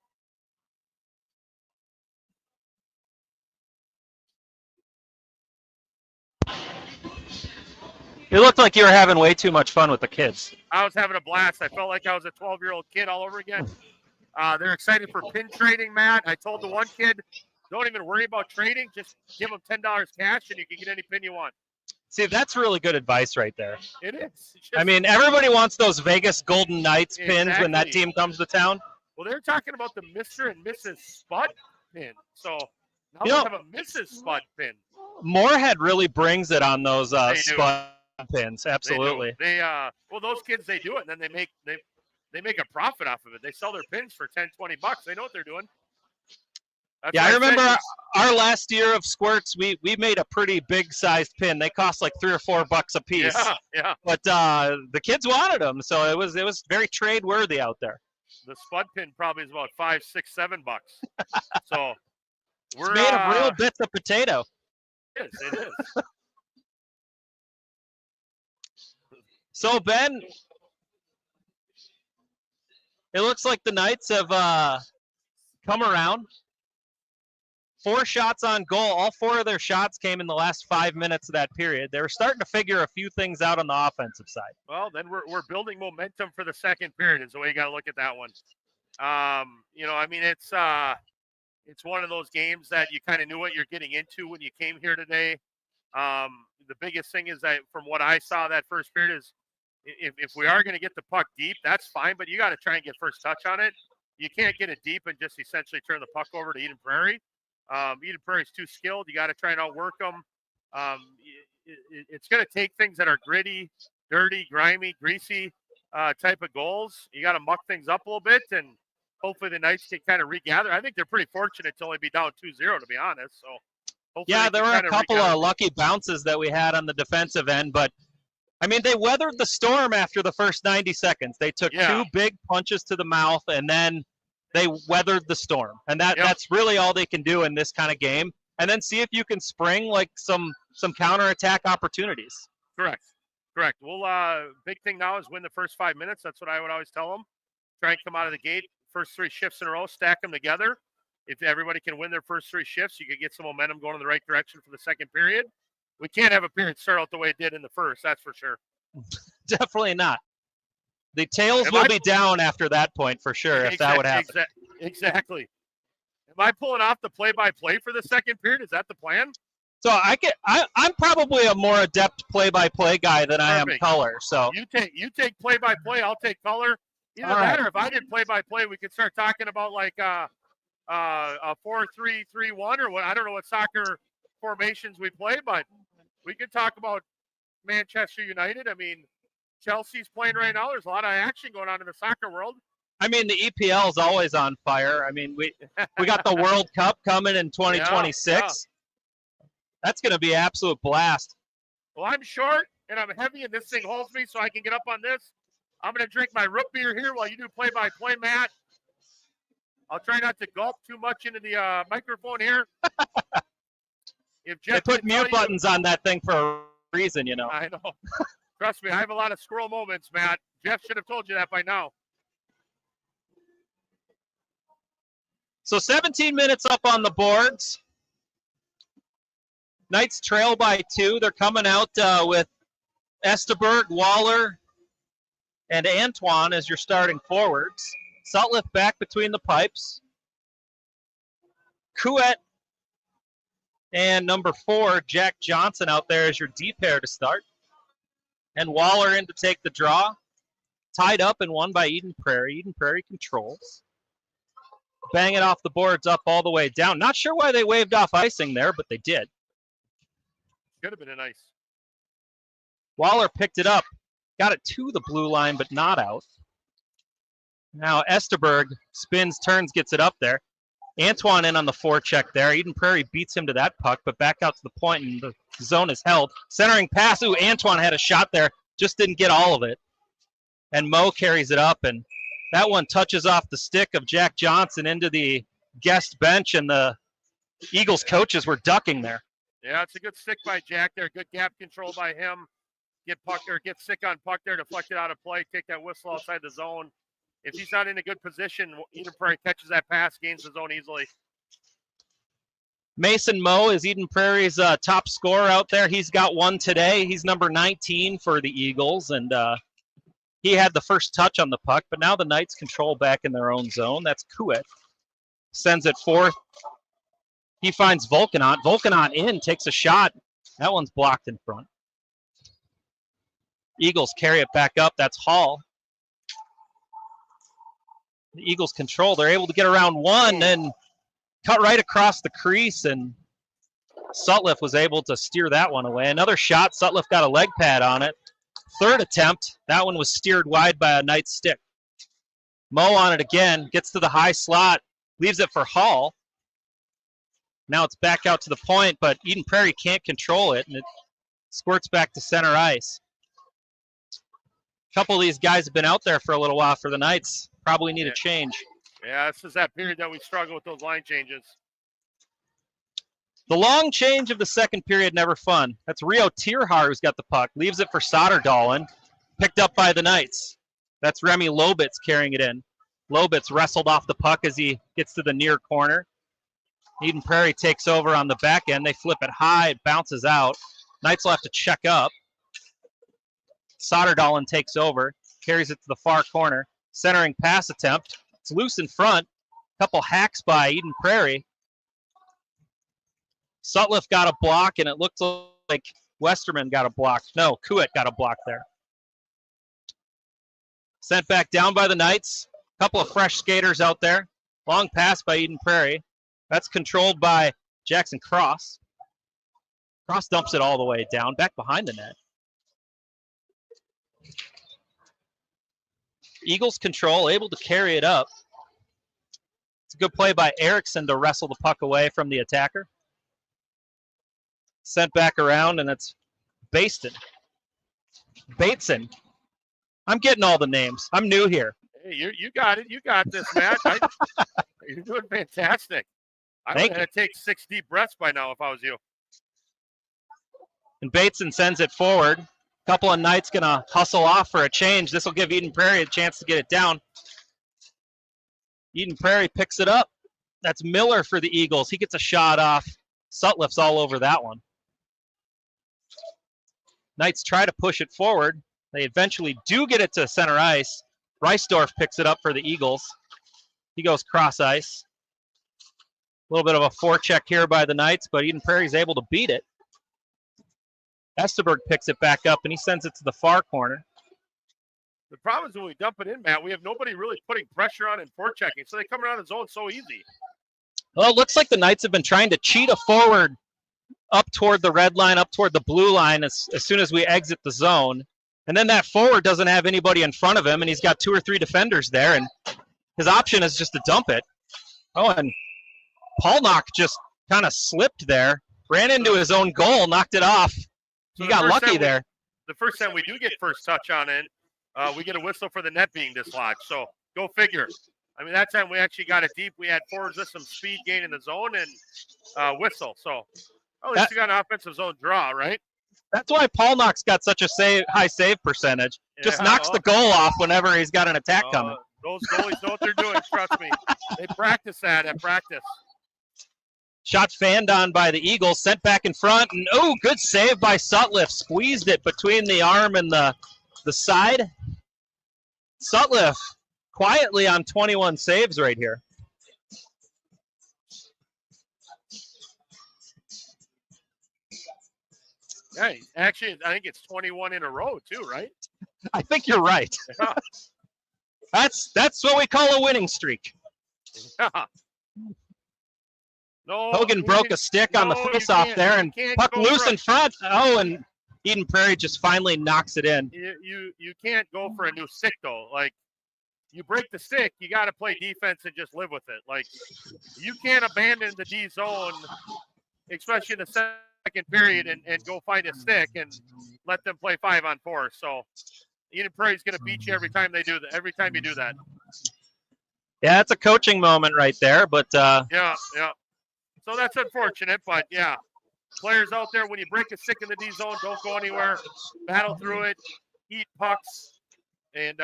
You looked like you were having way too much fun with the kids. I was having a blast. I felt like I was a 12-year-old kid all over again. They're excited for pin trading, Matt. I told the one kid, don't even worry about trading. Just give them $10 cash, and you can get any pin you want. See, that's really good advice right there. It is. I mean, everybody wants those Vegas Golden Knights pins when that team comes to town. Well, they're talking about the Mr. and Mrs. Spud pin. So now they have a Mrs. Spud pin. Moorhead really brings it on those Spud pins. Absolutely. They well, those kids, they do it, and then they make a profit off of it. They sell their pins for $10, $20. They know what they're doing. That's I remember our last year of squirts, we made a pretty big sized pin. They cost like $3 or $4 a piece. Yeah. But the kids wanted them, so it was very trade worthy out there. The Spud pin probably is about $5, $6, $7. So it's made of real bits of potato. It is. So Ben, it looks like the Knights have come around. 4 shots on goal. All 4 of their shots came in the last 5 minutes of that period. They were starting to figure a few things out on the offensive side. Well, then we're building momentum for the second period is the way you got to look at that one. I mean, it's one of those games that you kind of knew what you're getting into when you came here today. The biggest thing is that from what I saw that first period is if we are going to get the puck deep, that's fine, but you got to try and get first touch on it. You can't get it deep and just essentially turn the puck over to Eden Prairie. Eden Prairie's too skilled. You got to try and outwork them. It's going to take things that are gritty, dirty, grimy, greasy type of goals. You got to muck things up a little bit, and hopefully the Knights can kind of regather. I think they're pretty fortunate to only be down 2-0, to be honest. So yeah, there were a couple of lucky bounces that we had on the defensive end, but I mean, they weathered the storm after the first 90 seconds. They took 2 big punches to the mouth, and then they weathered the storm. And that's really all they can do in this kind of game. And then see if you can spring like some counterattack opportunities. Correct. Well, big thing now is win the first 5 minutes. That's what I would always tell them. Try and come out of the gate. First 3 shifts in a row, stack them together. If everybody can win their first 3 shifts, you can get some momentum going in the right direction for the second period. We can't have a period start out the way it did in the first, that's for sure. Definitely not. The tails will be down after that point for sure, if that would happen. Exactly. Am I pulling off the play-by-play for the second period? Is that the plan? So I'm probably a more adept play-by-play guy than I am color. So you take play-by-play, I'll take color. Either that or if I did play-by-play, we could start talking about like a 4-3-3-1 or what. I don't know what soccer formations we play, but we could talk about Manchester United. I mean, Chelsea's playing right now. There's a lot of action going on in the soccer world. I mean, the EPL is always on fire. I mean, we got the World Cup coming in 2026. Yeah. That's going to be an absolute blast. Well, I'm short and I'm heavy, and this thing holds me so I can get up on this. I'm going to drink my root beer here while you do play-by-play, Matt. I'll try not to gulp too much into the microphone here. If Jeff they put mute buttons on that thing for a reason, you know. I know. Trust me, I have a lot of squirrel moments, Matt. Jeff should have told you that by now. So 17 minutes up on the boards. Knights trail by 2. They're coming out with Esteberg, Waller, and Antoine as your starting forwards. Sutliff back between the pipes. Couette And number 4, Jack Johnson out there as your D pair to start. And Waller in to take the draw. Tied up and won by Eden Prairie. Eden Prairie controls. Bang it off the boards up all the way down. Not sure why they waved off icing there, but they did. Could have been a nice. Waller picked it up. Got it to the blue line, but not out. Now Esterberg spins, turns, gets it up there. Antoine in on the forecheck there. Eden Prairie beats him to that puck, but back out to the point, and the zone is held. Centering pass. Ooh, Antoine had a shot there. Just didn't get all of it. And Mo carries it up, and that one touches off the stick of Jack Johnson into the guest bench, and the Eagles coaches were ducking there. Yeah, it's a good stick by Jack there. Good gap control by him. Get sick on puck there, deflect it out of play, take that whistle outside the zone. If he's not in a good position, Eden Prairie catches that pass, gains the zone easily. Mason Moe is Eden Prairie's top scorer out there. He's got one today. He's number 19 for the Eagles, and he had the first touch on the puck, but now the Knights control back in their own zone. That's Kuet. Sends it forth. He finds Volkanot. Volkanot in, takes a shot. That one's blocked in front. Eagles carry it back up. That's Hall. The Eagles control. They're able to get around one and cut right across the crease, and Sutliff was able to steer that one away. Another shot. Sutliff got a leg pad on it. Third attempt. That one was steered wide by a Knight stick. Mo on it again. Gets to the high slot. Leaves it for Hall. Now it's back out to the point, but Eden Prairie can't control it, and it squirts back to center ice. A couple of these guys have been out there for a little while for the Knights. Probably need a change. Yeah, this is that period that we struggle with those line changes. The long change of the second period, never fun. That's Rio Tierhar who's got the puck. Leaves it for Sotterdalen. Picked up by the Knights. That's Remy Lobitz carrying it in. Lobitz wrestled off the puck as he gets to the near corner. Eden Prairie takes over on the back end. They flip it high. It bounces out. Knights will have to check up. Sotterdalen takes over. Carries it to the far corner. Centering pass attempt. It's loose in front. Couple hacks by Eden Prairie. Sutliff got a block, and it looked like Westerman got a block. No, Kuet got a block there. Sent back down by the Knights. Couple of fresh skaters out there. Long pass by Eden Prairie. That's controlled by Jackson Cross. Cross dumps it all the way down, back behind the net. Eagles control, able to carry it up. It's a good play by Erickson to wrestle the puck away from the attacker. Sent back around, and it's Bateson. I'm getting all the names. I'm new here. Hey, you got it. You got this, Matt. You're doing fantastic. I would have taken 6 deep breaths by now if I was you. And Bateson sends it forward. A couple of Knights going to hustle off for a change. This will give Eden Prairie a chance to get it down. Eden Prairie picks it up. That's Miller for the Eagles. He gets a shot off. Sutliff's all over that one. Knights try to push it forward. They eventually do get it to center ice. Reisdorf picks it up for the Eagles. He goes cross ice. A little bit of a forecheck here by the Knights, but Eden Prairie is able to beat it. Esterberg picks it back up, and he sends it to the far corner. The problem is when we dump it in, Matt, we have nobody really putting pressure on and forechecking, so they come around the zone so easy. Well, it looks like the Knights have been trying to cheat a forward up toward the red line, up toward the blue line as soon as we exit the zone. And then that forward doesn't have anybody in front of him, and he's got 2 or 3 defenders there, and his option is just to dump it. Oh, and Paulnock just kind of slipped there, ran into his own goal, knocked it off. He got lucky there. The first time we do get first touch on it, we get a whistle for the net being dislodged. So go figure. I mean, that time we actually got it deep. We had forwards with some speed gain in the zone and whistle. So at least we got an offensive zone draw, right? That's why Paulnock's got such a high save percentage. Just knocks the goal off whenever he's got an attack coming. Those goalies know what they're doing, trust me. They practice that at practice. Shot fanned on by the Eagles, sent back in front, and good save by Sutliff. Squeezed it between the arm and the side. Sutliff quietly on 21 saves right here. Yeah, actually, I think it's 21 in a row too, right? I think you're right. Yeah. That's what we call a winning streak. Yeah. No, Hogan broke a stick on the no, you face-off can't- there, you and can't puck go loose for in front. Oh, and Eden Prairie just finally knocks it in. You can't go for a new stick though. Like you break the stick, you got to play defense and just live with it. Like you can't abandon the D zone, especially in the second period, and go find a stick and let them play 5-on-4. So Eden Prairie's going to beat you every time they do that. Every time you do that. Yeah, it's a coaching moment right there, but Yeah. So that's unfortunate, but yeah. Players out there, when you break a stick in the D zone, don't go anywhere. Battle through it, eat pucks, and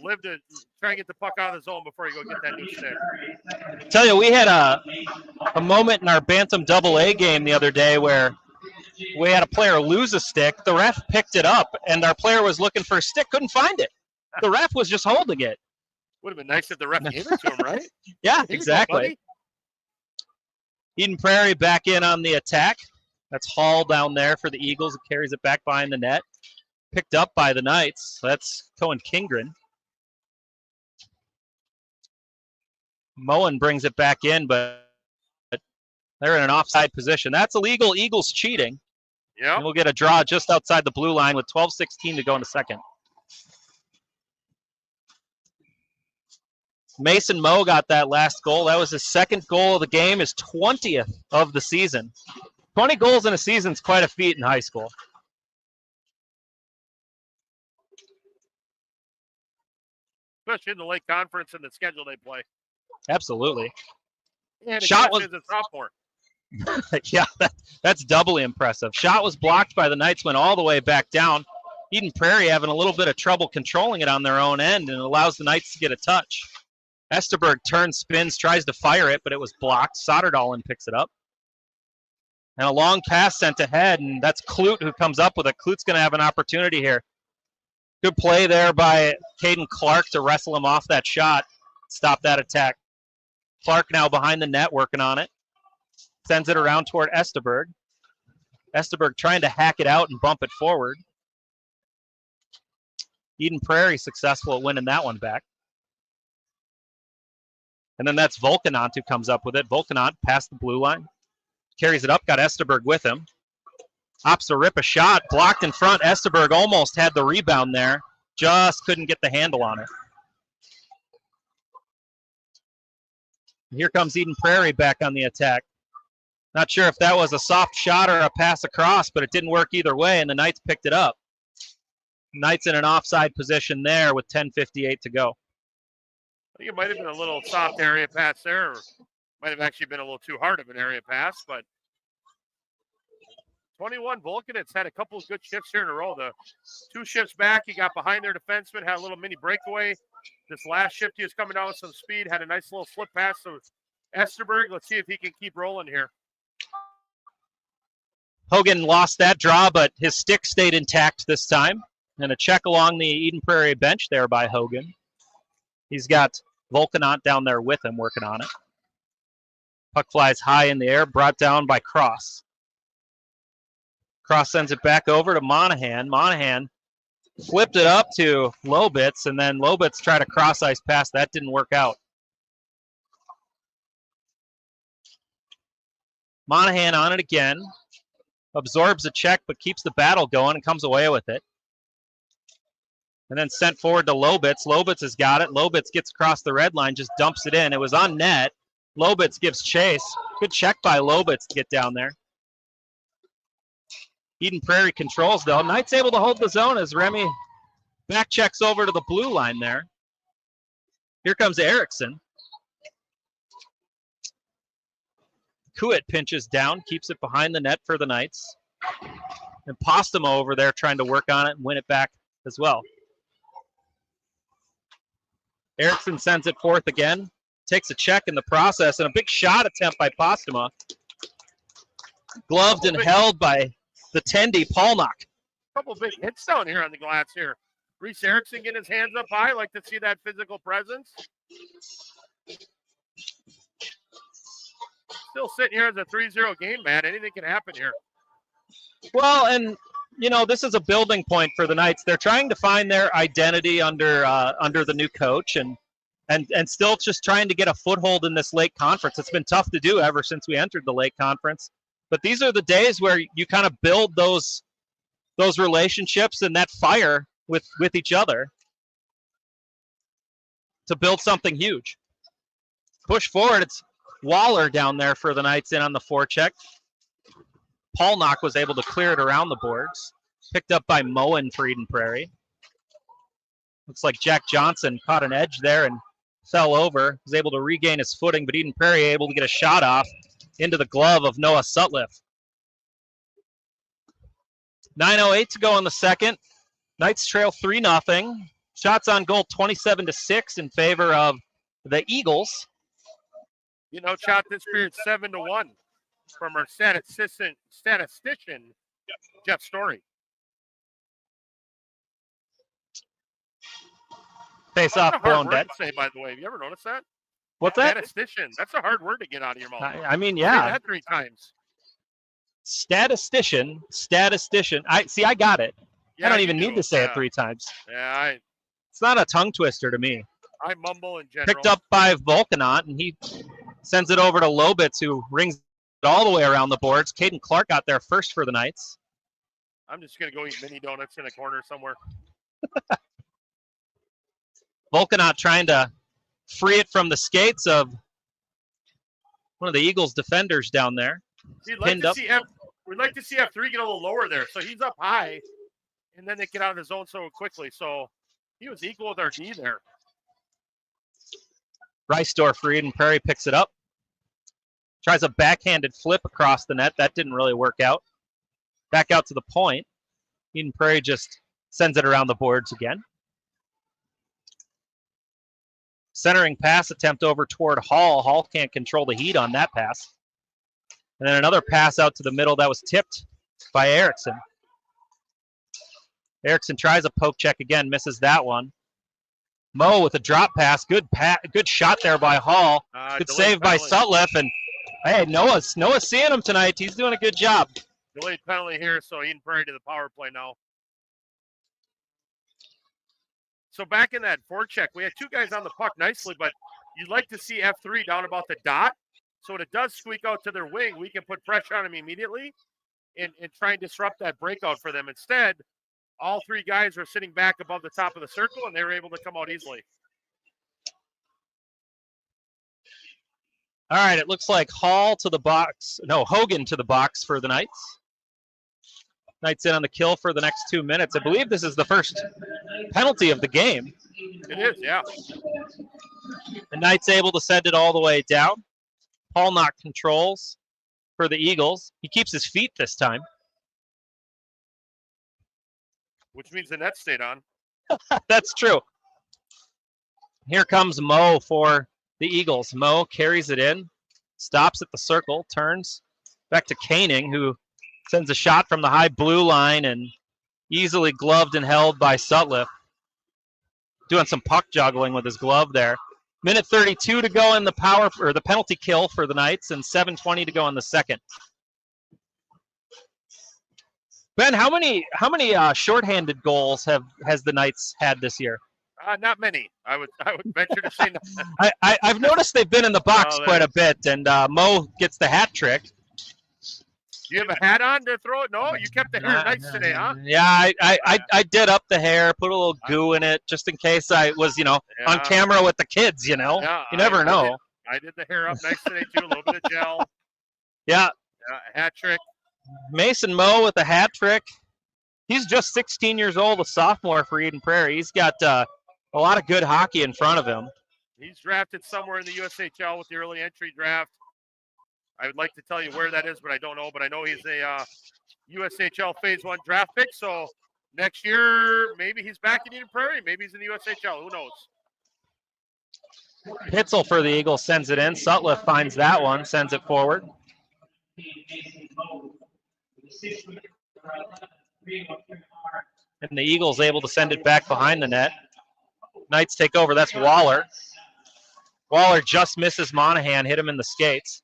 live to try and get the puck out of the zone before you go get that new stick. tell you, we had a moment in our Bantam AA game the other day where we had a player lose a stick. The ref picked it up, and our player was looking for a stick, couldn't find it. The ref was just holding it. Would have been nice if the ref gave it to him, right? Yeah, Here exactly. you go, Eden Prairie back in on the attack. That's Hall down there for the Eagles. It carries it back behind the net. Picked up by the Knights. That's Cohen Kingren. Moen brings it back in, but they're in an offside position. That's illegal. Eagles cheating. Yep. And we'll get a draw just outside the blue line with 12:16 to go in the second. Mason Moe got that last goal. That was his second goal of the game, his 20th of the season. 20 goals in a season is quite a feat in high school. Especially in the Lake Conference and the schedule they play. Absolutely. And Shot was as a sophomore. yeah, that's doubly impressive. Shot was blocked by the Knights, went all the way back down. Eden Prairie having a little bit of trouble controlling it on their own end, and it allows the Knights to get a touch. Esterberg turns, spins, tries to fire it, but it was blocked. Soderdahlin picks it up. And a long pass sent ahead, and that's Clute who comes up with it. Clute's going to have an opportunity here. Good play there by Caden Clark to wrestle him off that shot, stop that attack. Clark now behind the net working on it. Sends it around toward Esterberg. Esterberg trying to hack it out and bump it forward. Eden Prairie successful at winning that one back. And then that's Volkanant who comes up with it. Volkanant past the blue line. Carries it up, got Esterberg with him. Opts to rip a shot, blocked in front. Esterberg almost had the rebound there. Just couldn't get the handle on it. Here comes Eden Prairie back on the attack. Not sure if that was a soft shot or a pass across, but it didn't work either way, and the Knights picked it up. Knights in an offside position there with 10:58 to go. I think it might have been a little soft area pass there. Or might have actually been a little too hard of an area pass, but 21 Vulcanets had a couple of good shifts here in a row. The two shifts back, he got behind their defenseman, had a little mini breakaway. This last shift, he was coming down with some speed, had a nice little slip pass to Esterberg. Let's see if he can keep rolling here. Hogan lost that draw, but his stick stayed intact this time. And a check along the Eden Prairie bench there by Hogan. He's got Volkanant down there with him working on it. Puck flies high in the air, brought down by Cross. Cross sends it back over to Monahan. Monahan flipped it up to Lobitz, and then Lobitz tried a cross-ice pass. That didn't work out. Monahan on it again. Absorbs a check, but keeps the battle going and comes away with it. And then sent forward to Lobitz. Lobitz has got it. Lobitz gets across the red line, just dumps it in. It was on net. Lobitz gives chase. Good check by Lobitz to get down there. Eden Prairie controls, though. Knights able to hold the zone as Remy back checks over to the blue line there. Here comes Erickson. Kuit pinches down, keeps it behind the net for the Knights. And Postuma over there trying to work on it and win it back as well. Erickson sends it forth again. Takes a check in the process, and a big shot attempt by Postuma. Gloved and held by the Tendy, Paulnock. Couple big hits down here on the glass here. Reese Erickson getting his hands up high. Like to see that physical presence. Still sitting here as a 3-0 game, man. Anything can happen here. Well, and you know, this is a building point for the Knights. They're trying to find their identity under the new coach, and still just trying to get a foothold in this Lake Conference. It's been tough to do ever since we entered the Lake Conference. But these are the days where you kind of build those relationships and that fire with each other to build something huge. Push forward. It's Waller down there for the Knights in on the forecheck. Paulnock was able to clear it around the boards. Picked up by Moen for Eden Prairie. Looks like Jack Johnson caught an edge there and fell over. Was able to regain his footing, but Eden Prairie able to get a shot off into the glove of Noah Sutliff. 9:08 to go in the second. Knights trail 3-0. Shots on goal 27-6 in favor of the Eagles. You know, shot this period 7-1 from our statistician Jeff Story. Face off blown dead. Say, by the way, have you ever noticed that? What's that? Statistician. That's a hard word to get out of your mouth. I mean, yeah. Say that 3 times. Statistician. I got it. Yeah, I don't even need to say it 3 times. Yeah, it's not a tongue twister to me. I mumble in general. Picked up by Volkanot, and he sends it over to Lobitz, who rings it all the way around the boards. Caden Clark got there first for the Knights. I'm just going to go eat mini donuts in a corner somewhere. Volkanot trying to free it from the skates of one of the Eagles defenders down there. We'd like to see F3 get a little lower there. So he's up high, and then they get out of the zone so quickly. So he was equal with our D there. Reisdorf for Eden Prairie picks it up. Tries a backhanded flip across the net. That didn't really work out. Back out to the point. Eden Prairie just sends it around the boards again. Centering pass attempt over toward Hall. Hall can't control the heat on that pass. And then another pass out to the middle that was tipped by Erickson. Erickson tries a poke check again, misses that one. Moe with a drop pass. Good shot there by Hall. Good save by Sutliff. And hey, Noah's seeing him tonight. He's doing a good job. Delayed penalty here, so Eden Prairie to the power play now. So back in that forecheck, we had 2 guys on the puck nicely, but you'd like to see F3 down about the dot. So when it does squeak out to their wing, we can put pressure on them immediately and try and disrupt that breakout for them. Instead, all 3 guys are sitting back above the top of the circle, and they were able to come out easily. All right, it looks like Hogan to the box for the Knights. Knights in on the kill for the next 2 minutes. I believe this is the first penalty of the game. It is, yeah. The Knights able to send it all the way down. Paulnock controls for the Eagles. He keeps his feet this time. Which means the net stayed on. That's true. Here comes Moe for the Eagles. Moe carries it in, stops at the circle, turns back to Koenig, who sends a shot from the high blue line and easily gloved and held by Sutliff. Doing some puck juggling with his glove there. Minute 32 to go in the penalty kill for the Knights, and 7:20 to go in the second. Ben, how many shorthanded goals has the Knights had this year? Not many. I would venture to say not. I've noticed they've been in the box quite a bit, and Moe gets the hat trick. Do you have a hat on to throw it? No, you kept the hair nice today, huh? Yeah, I did up the hair, put a little goo in it, just in case I was, on camera with the kids, Yeah, you never know. I did the hair up nice today, too, a little bit of gel. Yeah. A hat trick. Mason Moe with the hat trick. He's just 16 years old, a sophomore for Eden Prairie. He's got a lot of good hockey in front of him. He's drafted somewhere in the USHL with the early entry draft. I would like to tell you where that is, but I don't know. But I know he's a USHL Phase 1 draft pick. So next year, maybe he's back in Eden Prairie. Maybe he's in the USHL. Who knows? Pitzel for the Eagles sends it in. Sutliff finds that one, sends it forward. And the Eagles able to send it back behind the net. Knights take over. That's Waller. Waller just misses Monahan, hit him in the skates.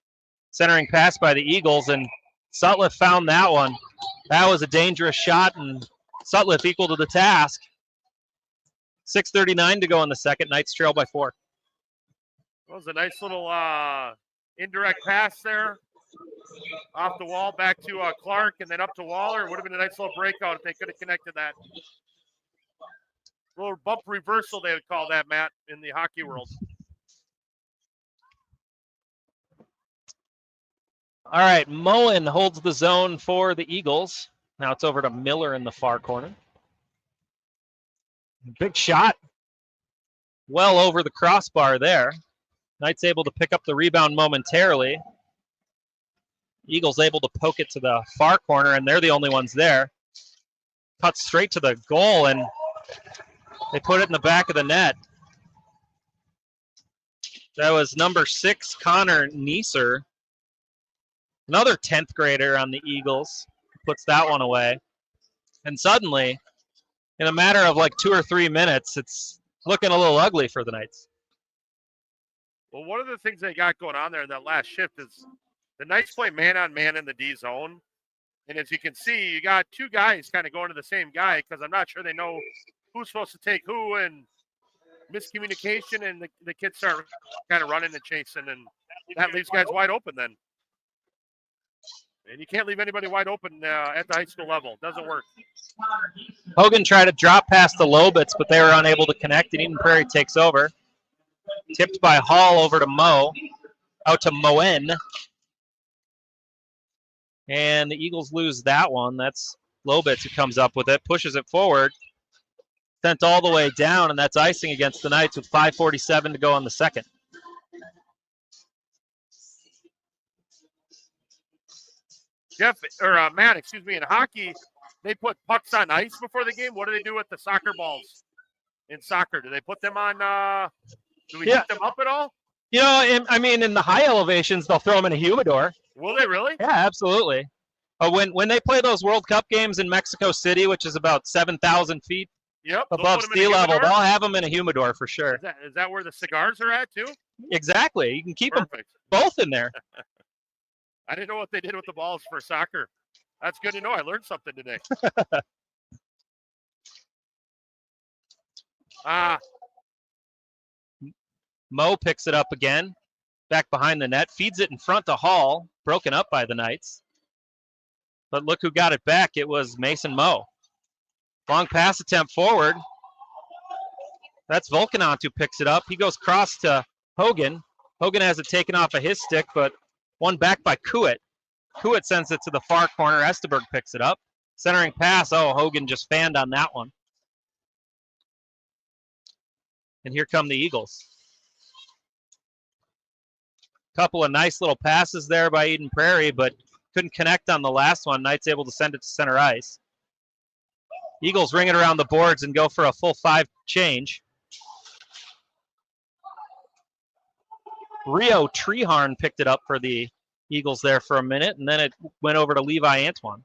Centering pass by the Eagles, and Sutliff found that one. That was a dangerous shot, and Sutliff equal to the task. 6:39 to go in the second. Knights trail by 4. That was a nice little indirect pass there. Off the wall, back to Clark, and then up to Waller. It would have been a nice little breakout if they could have connected that. Little bump reversal, they would call that, Matt, in the hockey world. All right, Moen holds the zone for the Eagles. Now it's over to Miller in the far corner. Big shot. Well over the crossbar there. Knights able to pick up the rebound momentarily. Eagles able to poke it to the far corner, and they're the only ones there. Cut straight to the goal, and they put it in the back of the net. That was number 6, Connor Neeser. Another 10th grader on the Eagles. Puts that one away. And suddenly, in a matter of like 2 or 3 minutes, it's looking a little ugly for the Knights. Well, one of the things they got going on there in that last shift is the Knights play man-on-man in the D zone. And as you can see, you got 2 guys kind of going to the same guy because I'm not sure they know who's supposed to take who, and miscommunication, and the kids start kind of running and chasing, and that leaves guys wide open then. And you can't leave anybody wide open at the high school level. Doesn't work. Hogan tried to drop past the Lobits, but they were unable to connect, and Eden Prairie takes over. Tipped by Hall over to Mo. Out to Moen. And the Eagles lose that one. That's Lobits who comes up with it, pushes it forward. Sent all the way down, and that's icing against the Knights with 5:47 to go on the second. Jeff, or Matt, excuse me, in hockey, they put pucks on ice before the game. What do they do with the soccer balls in soccer? Do they put them on, do we heat them up at all? You know, in the high elevations, they'll throw them in a humidor. Will they really? Yeah, absolutely. When they play those World Cup games in Mexico City, which is about 7,000 feet above sea level, they'll have them in a humidor for sure. Is that where the cigars are at, too? Exactly. You can keep them both in there. I didn't know what they did with the balls for soccer. That's good to know. I learned something today. Mo picks it up again. Back behind the net. Feeds it in front to Hall. Broken up by the Knights. But look who got it back. It was Mason Mo. Long pass attempt forward. That's Volkanont who picks it up. He goes cross to Hogan. Hogan has it taken off of his stick, but one back by Kuit. Kuit sends it to the far corner. Esteberg picks it up. Centering pass. Oh, Hogan just fanned on that one. And here come the Eagles. Couple of nice little passes there by Eden Prairie, but couldn't connect on the last one. Knights able to send it to center ice. Eagles ring it around the boards and go for a full 5 change. Rio Treharn picked it up for the Eagles there for a minute, and then it went over to Levi Antoine.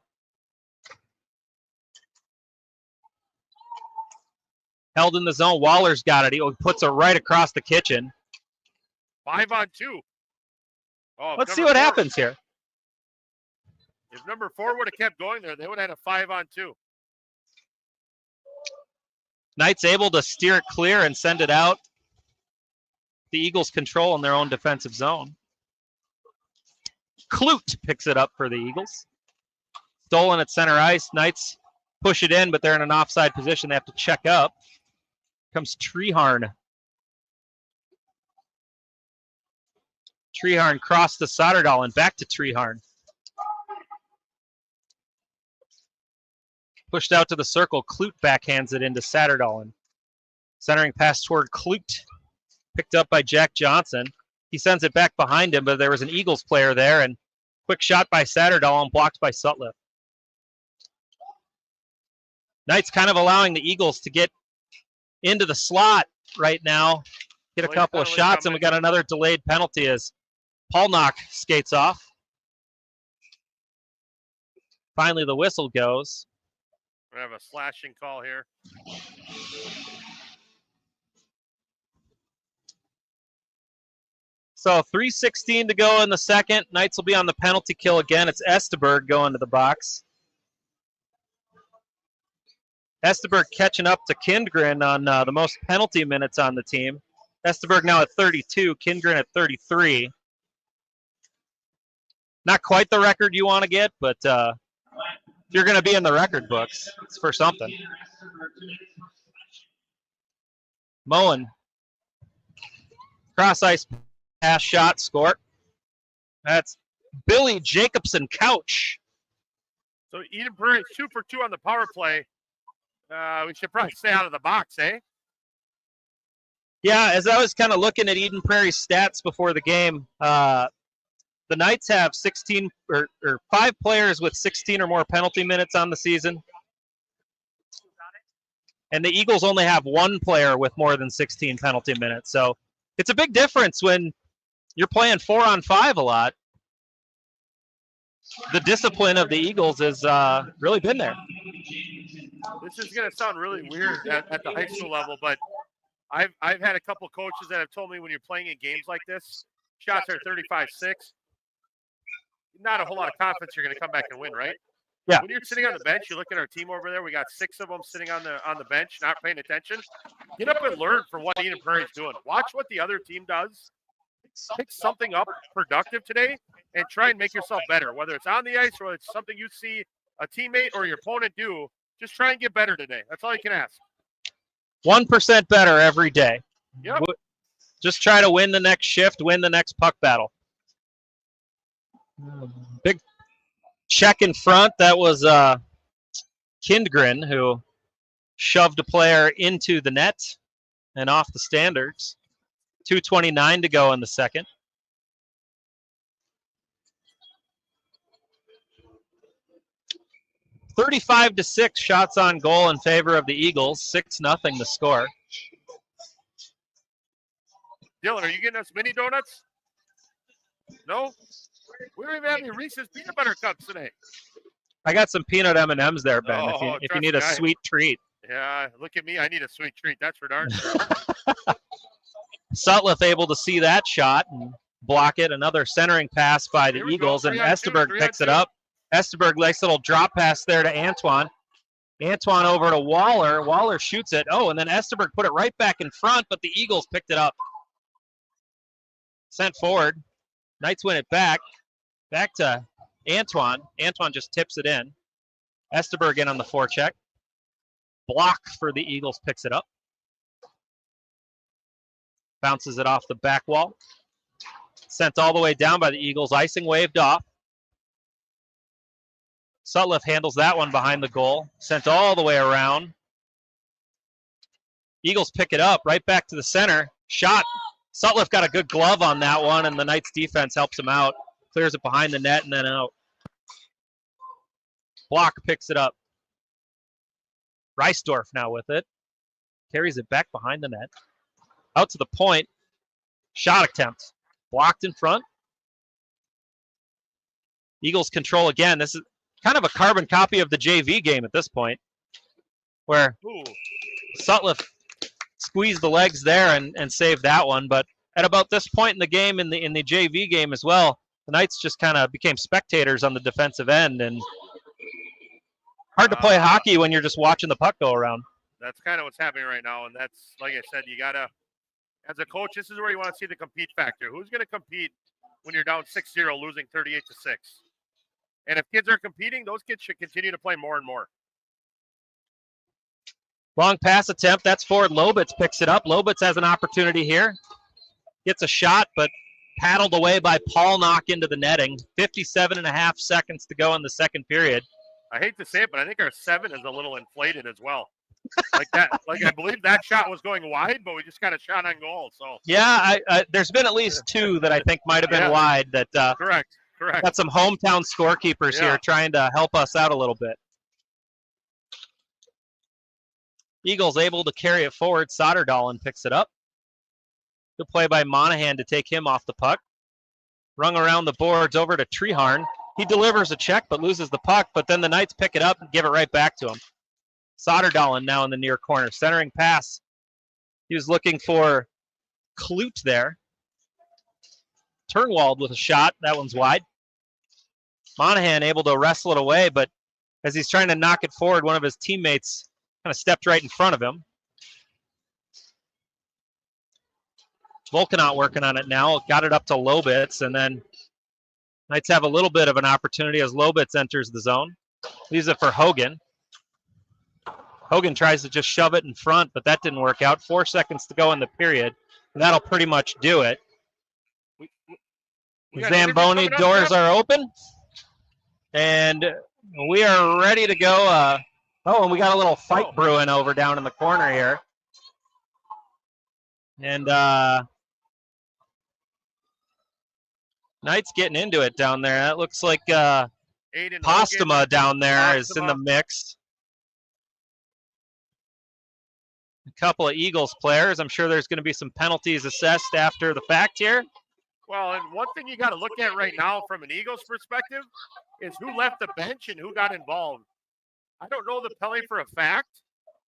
Held in the zone. Waller's got it. He puts it right across the kitchen. 5-on-2. Oh, let's see what happens here. If number 4 would have kept going there, they would have had a 5-on-2. Knights able to steer it clear and send it out. The Eagles control in their own defensive zone. Clute picks it up for the Eagles. Stolen at center ice. Knights push it in, but they're in an offside position. They have to check up. Comes Treharn. Treharn crossed to Soderdahl and back to Treharn. Pushed out to the circle. Clute backhands it into Soderdahl. Centering pass toward Clute. Picked up by Jack Johnson. He sends it back behind him, but there was an Eagles player there, and quick shot by Soderdahl and blocked by Sutliff. Knights kind of allowing the Eagles to get into the slot right now. Get a couple of shots, and we got another delayed penalty as Paulnock skates off. Finally, the whistle goes. We have a slashing call here. So 3:16 to go in the second. Knights will be on the penalty kill again. It's Esteberg going to the box. Esteberg catching up to Kindgren on the most penalty minutes on the team. Esteberg now at 32, Kindgren at 33. Not quite the record you want to get, but if you're going to be in the record books, it's for something. Moen. Cross ice pass shot score. That's Billy Jacobson Couch. So Eden Prairie 2 for 2 on the power play. We should probably stay out of the box, eh? Yeah, as I was kind of looking at Eden Prairie's stats before the game, the Knights have 16 or 5 players with 16 or more penalty minutes on the season. And the Eagles only have 1 player with more than 16 penalty minutes. So it's a big difference when you're playing 4-on-5 a lot. The discipline of the Eagles has really been there. This is going to sound really weird at the high school level, but I've had a couple coaches that have told me when you're playing in games like this, shots are 35-6. Not a whole lot of confidence you're going to come back and win, right? Yeah. When you're sitting on the bench, you look at our team over there. We got 6 of them sitting on the bench, not paying attention. Get up and learn from what Eden Prairie's doing. Watch what the other team does. Pick something up productive today and try and make yourself better. Whether it's on the ice or it's something you see a teammate or your opponent do, just try and get better today. That's all you can ask. 1% better every day. Yep. Just try to win the next shift, win the next puck battle. Big check in front. That was Kindgren who shoved a player into the net and off the standards. 2:29 to go in the second. (35-6) shots on goal in favor of the Eagles. 6-0 the score. Dylan, are you getting us mini donuts? No? We don't even have any Reese's peanut butter cups today. I got some peanut M&Ms there, Ben, Oh, if you need a sweet treat. Yeah, look at me. I need a sweet treat. That's for darn sure. Sutliff able to see that shot and block it. Another centering pass by the Here we Eagles, go. and 3-on-2, Esteberg picks it 3-on-2. up. Esteberg, nice little drop pass there to Antoine. Antoine over to Waller. Waller shoots it. Oh, and then Esteberg put it right back in front, but the Eagles picked it up. Sent forward. Knights win it back. Back to Antoine. Antoine just tips it in. Esteberg in on the forecheck. Block for the Eagles, picks it up. Bounces it off the back wall. Sent all the way down by the Eagles. Icing waved off. Sutliff handles that one behind the goal. Sent all the way around. Eagles pick it up right back to the center. Shot. Sutliff got a good glove on that one, and the Knights defense helps him out. Clears it behind the net and then out. Block picks it up. Reisdorf now with it. Carries it back behind the net. Out to the point. Shot attempt. Blocked in front. Eagles control again. This is kind of a carbon copy of the JV game at this point, where Sutliff squeezed the legs there and saved that one. But at about this point in the game, in the JV game as well, the Knights just kind of became spectators on the defensive end, and hard to play hockey when you're just watching the puck go around. That's kind of what's happening right now, and that's, like I said, you got to, as a coach, this is where you want to see the compete factor. Who's going to compete when you're down 6-0, losing 38-6? And if kids are competing, those kids should continue to play more and more. Long pass attempt. That's forward. Lobitz picks it up. Lobitz has an opportunity here. Gets a shot, but paddled away by Paulnock into the netting. 57.5 seconds to go in the second period. I hate to say it, but I think our 7 is a little inflated as well. Like that, like I believe that shot was going wide, but we just got a shot on goal. So yeah, there's been at least 2 that I think might have been wide. That correct. Got some hometown scorekeepers here trying to help us out a little bit. Eagles able to carry it forward. Soderdahl picks it up. Good play by Monahan to take him off the puck. Rung around the boards over to Treharn. He delivers a check but loses the puck, but then the Knights pick it up and give it right back to him. Soderdahl now in the near corner. Centering pass. He was looking for Klute there. Turnwald with a shot. That one's wide. Monahan able to wrestle it away, but as he's trying to knock it forward, one of his teammates kind of stepped right in front of him. Volkanot working on it now. Got it up to Lobitz, and then Knights have a little bit of an opportunity as Lobitz enters the zone. Leaves it for Hogan. Hogan tries to just shove it in front, but that didn't work out. 4 seconds to go in the period, and that'll pretty much do it. Zamboni doors are open, and we are ready to go. Oh, and we got a little fight brewing over down in the corner here. And Knights getting into it down there. That looks like Postuma down there is in the mix. A couple of Eagles players. I'm sure there's going to be some penalties assessed after the fact here. Well, and one thing you got to look at right now from an Eagles perspective is who left the bench and who got involved. I don't know the penalty for a fact,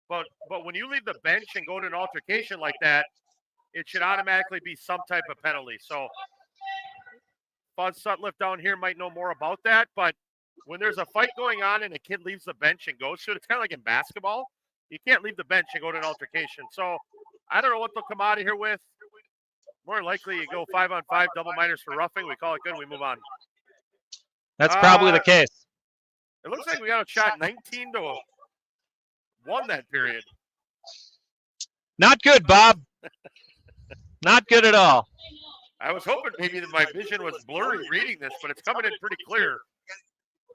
but when you leave the bench and go to an altercation like that, it should automatically be some type of penalty. So Buzz Sutliff down here might know more about that, but when there's a fight going on and a kid leaves the bench and goes to it, it's kind of like in basketball. You can't leave the bench and go to an altercation. So I don't know what they'll come out of here with. More likely you go 5-on-5, double minors for roughing. We call it good and we move on. That's probably the case. It looks like we got a shot 19-1 that period. Not good, Bob. Not good at all. I was hoping maybe that my vision was blurry reading this, but it's coming in pretty clear.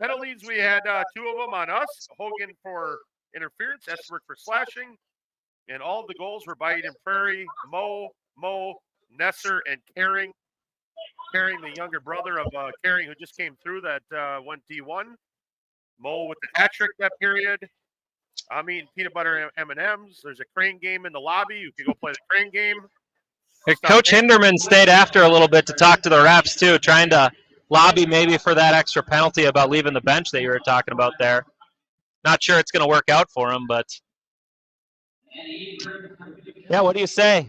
Penalties, we had 2 of them on us. Hogan for interference, Esberg for slashing. And all of the goals were by Eden Prairie, Mo, Nesser, and Caring. Caring, the younger brother of Caring, who just came through that went D1. Mo with the hat trick that period. I'm eating peanut butter M&Ms. There's a crane game in the lobby. You can go play the crane game. Coach Hinderman stayed after a little bit to talk to the refs, too, trying to lobby maybe for that extra penalty about leaving the bench that you were talking about there. Not sure it's going to work out for him, but yeah, what do you say?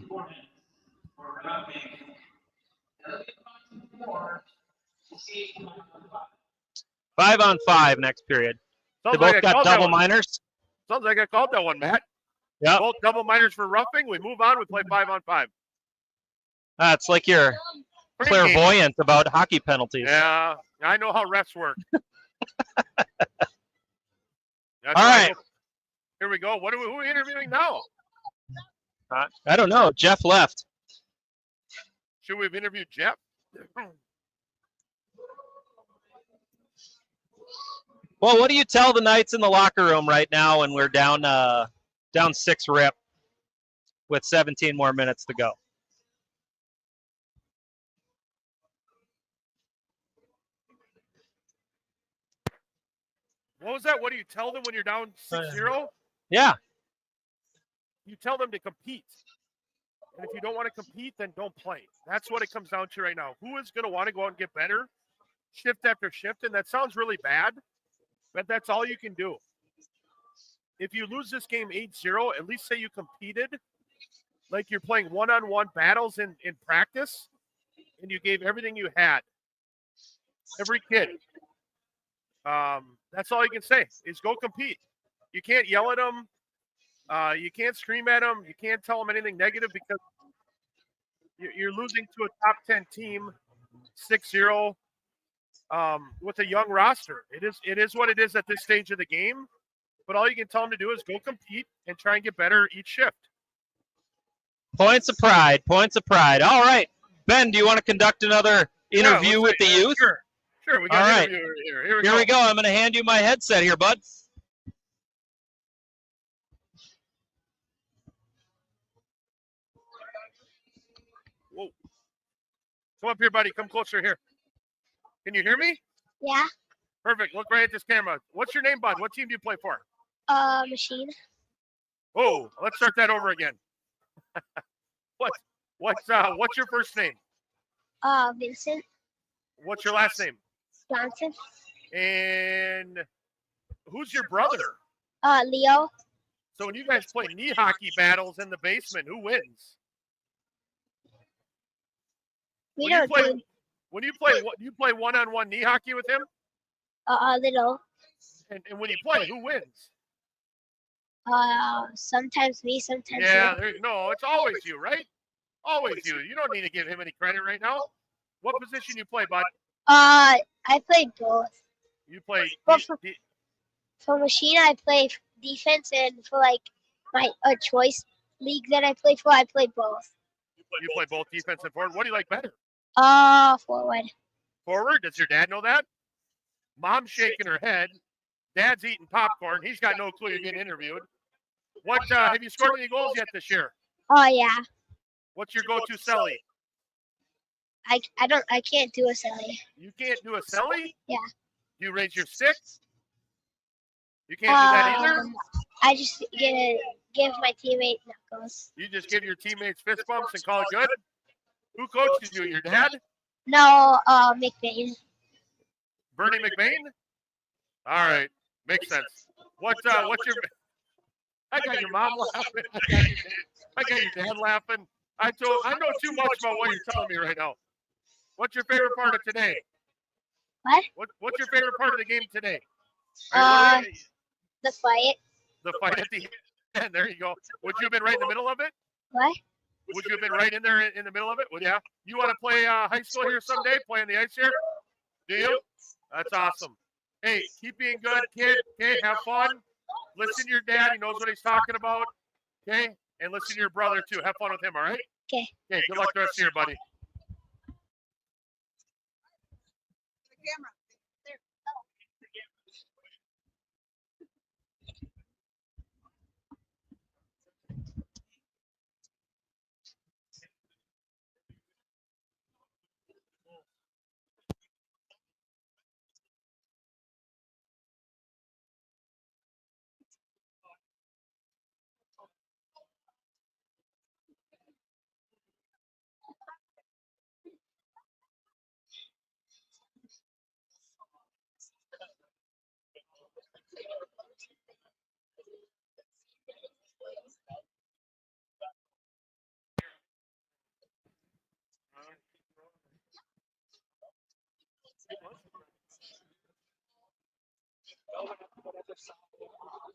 5-on-5 next period. They both got double minors. Sounds like I called that one, Matt. Yeah. Both double minors for roughing. We move on. We play 5-on-5. It's like you're clairvoyant about hockey penalties. Yeah, I know how refs work. All right. Here we go. Who are we interviewing now? I don't know. Jeff left. Should we have interviewed Jeff? Well, what do you tell the Knights in the locker room right now when we're down 6 rip with 17 more minutes to go? What was that? What do you tell them when you're down 6-0? Yeah. You tell them to compete. And if you don't want to compete, then don't play. That's what it comes down to right now. Who is going to want to go out and get better shift after shift? And that sounds really bad, but that's all you can do. If you lose this game 8-0, at least say you competed like you're playing one-on-one battles in practice, and you gave everything you had. Every kid. That's all you can say is go compete. You can't yell at them. You can't scream at them. You can't tell them anything negative because you're losing to a top 10 team 6-0 with a young roster. It is what it is at this stage of the game. But all you can tell them to do is go compete and try and get better each shift. Points of pride. Points of pride. All right. Ben, do you want to conduct another interview with the youth? Sure. We got an interview here. Here we go. I'm going to hand you my headset here, bud. Whoa. Come up here, buddy. Come closer here. Can you hear me? Yeah. Perfect. Look right at this camera. What's your name, bud? What team do you play for? Machine. Oh, let's start that over again. What's your first name? Vincent. What's your last name? Johnson. And who's your brother? Leo. So when you guys play knee hockey battles in the basement, who wins? We don't do When you play one-on-one knee hockey with him? A little. And when you play, who wins? Sometimes me, sometimes Yeah, you. no, it's always you, right? Always you. You don't need to give him any credit right now. What position you play, bud? I play both. You play. But for machine, I play defense, and for like my choice league that I play for, I play both. You play both defense and forward. What do you like better? Forward. Forward? Does your dad know that? Mom's shaking her head. Dad's eating popcorn. He's got no clue you're getting interviewed. What have you scored any goals yet this year? Oh yeah. What's your go-to celly? I can't do a celly. You can't do a celly? Yeah. Do you raise your stick? You can't do that either? I just give my teammate knuckles. You just give your teammates fist bumps and call it good? Who coaches you? Your dad? No, McBain. Bernie McBain? All right. Makes sense. What's your... I got your mom laughing. I got your dad laughing. I know too much about what you're telling me right now. What's your favorite part of today? What? What's your favorite part of the game today? The fight. The fight at the end. There you go. Would you have been right in the middle of it? What? Would you have been right in there in the middle of it? Well, yeah. You want to play high school here someday? Play on the ice here? Do you? That's awesome. Hey, keep being good, kid. Okay, have fun. Listen to your dad. He knows what he's talking about. Okay? And listen to your brother, too. Have fun with him, all right? Okay. Okay, good luck the rest of your buddy.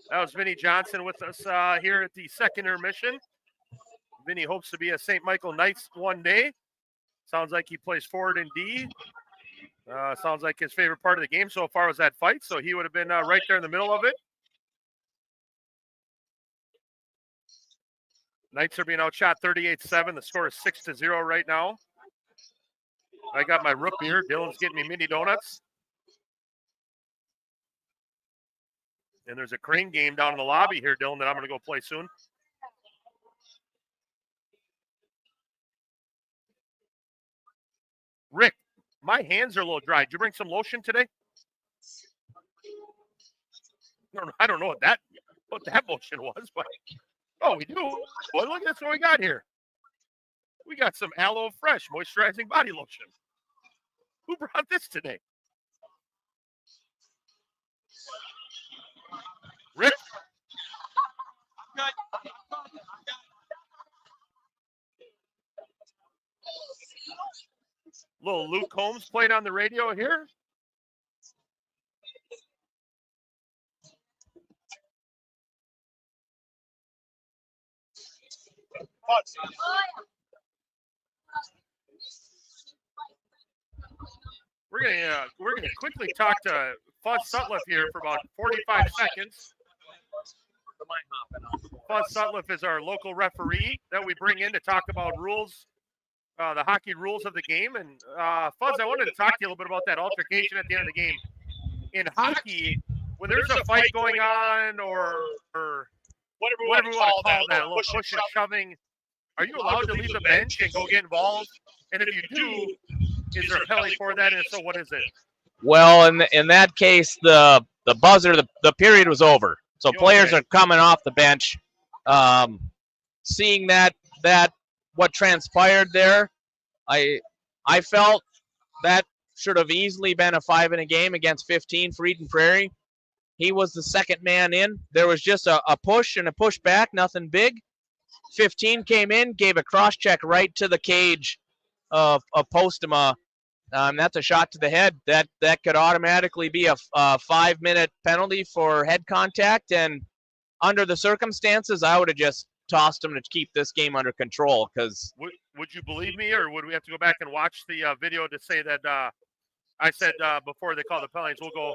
That was Vinny Johnson with us here at the second intermission. Vinny hopes to be a St. Michael Knights one day. Sounds like he plays forward in D. Sounds like his favorite part of the game so far was that fight, so he would have been right there in the middle of it. Knights are being outshot 38-7. The score is 6-0 right now. I got my root beer. Dylan's getting me mini donuts. And there's a crane game down in the lobby here, Dylan, that I'm going to go play soon. Rick, my hands are a little dry. Did you bring some lotion today? I don't know what that motion was, but oh, we do. Well, look, that's what we got here. We got some Aloe Fresh moisturizing body lotion. Who brought this today? Rick? Little Luke Combs played on the radio here. We're gonna quickly talk to Fuzz Sutliff here for about 45 seconds. Fuzz Sutliff is our local referee that we bring in to talk about rules, the hockey rules of the game. And Fuzz, I wanted to talk to you a little bit about that altercation at the end of the game. In hockey, when there's a fight going on or whatever we want to call that, a little push and shoving, are you allowed to leave the bench and go get involved? And if you do, is there a penalty for that? And if so, what is it? Well, in that case, the buzzer, the period was over. So players are coming off the bench. Seeing that what transpired there, I felt that should have easily been a 5 in a game against 15 for Eden Prairie. He was the second man in. There was just a push and a push back, nothing big. 15 came in, gave a cross check right to the cage of Postema. That's a shot to the head. That could automatically be a 5-minute penalty for head contact. And under the circumstances, I would have just tossed him to keep this game under control. Because would you believe me, or would we have to go back and watch the video to say that I said before they call the penalties, we'll go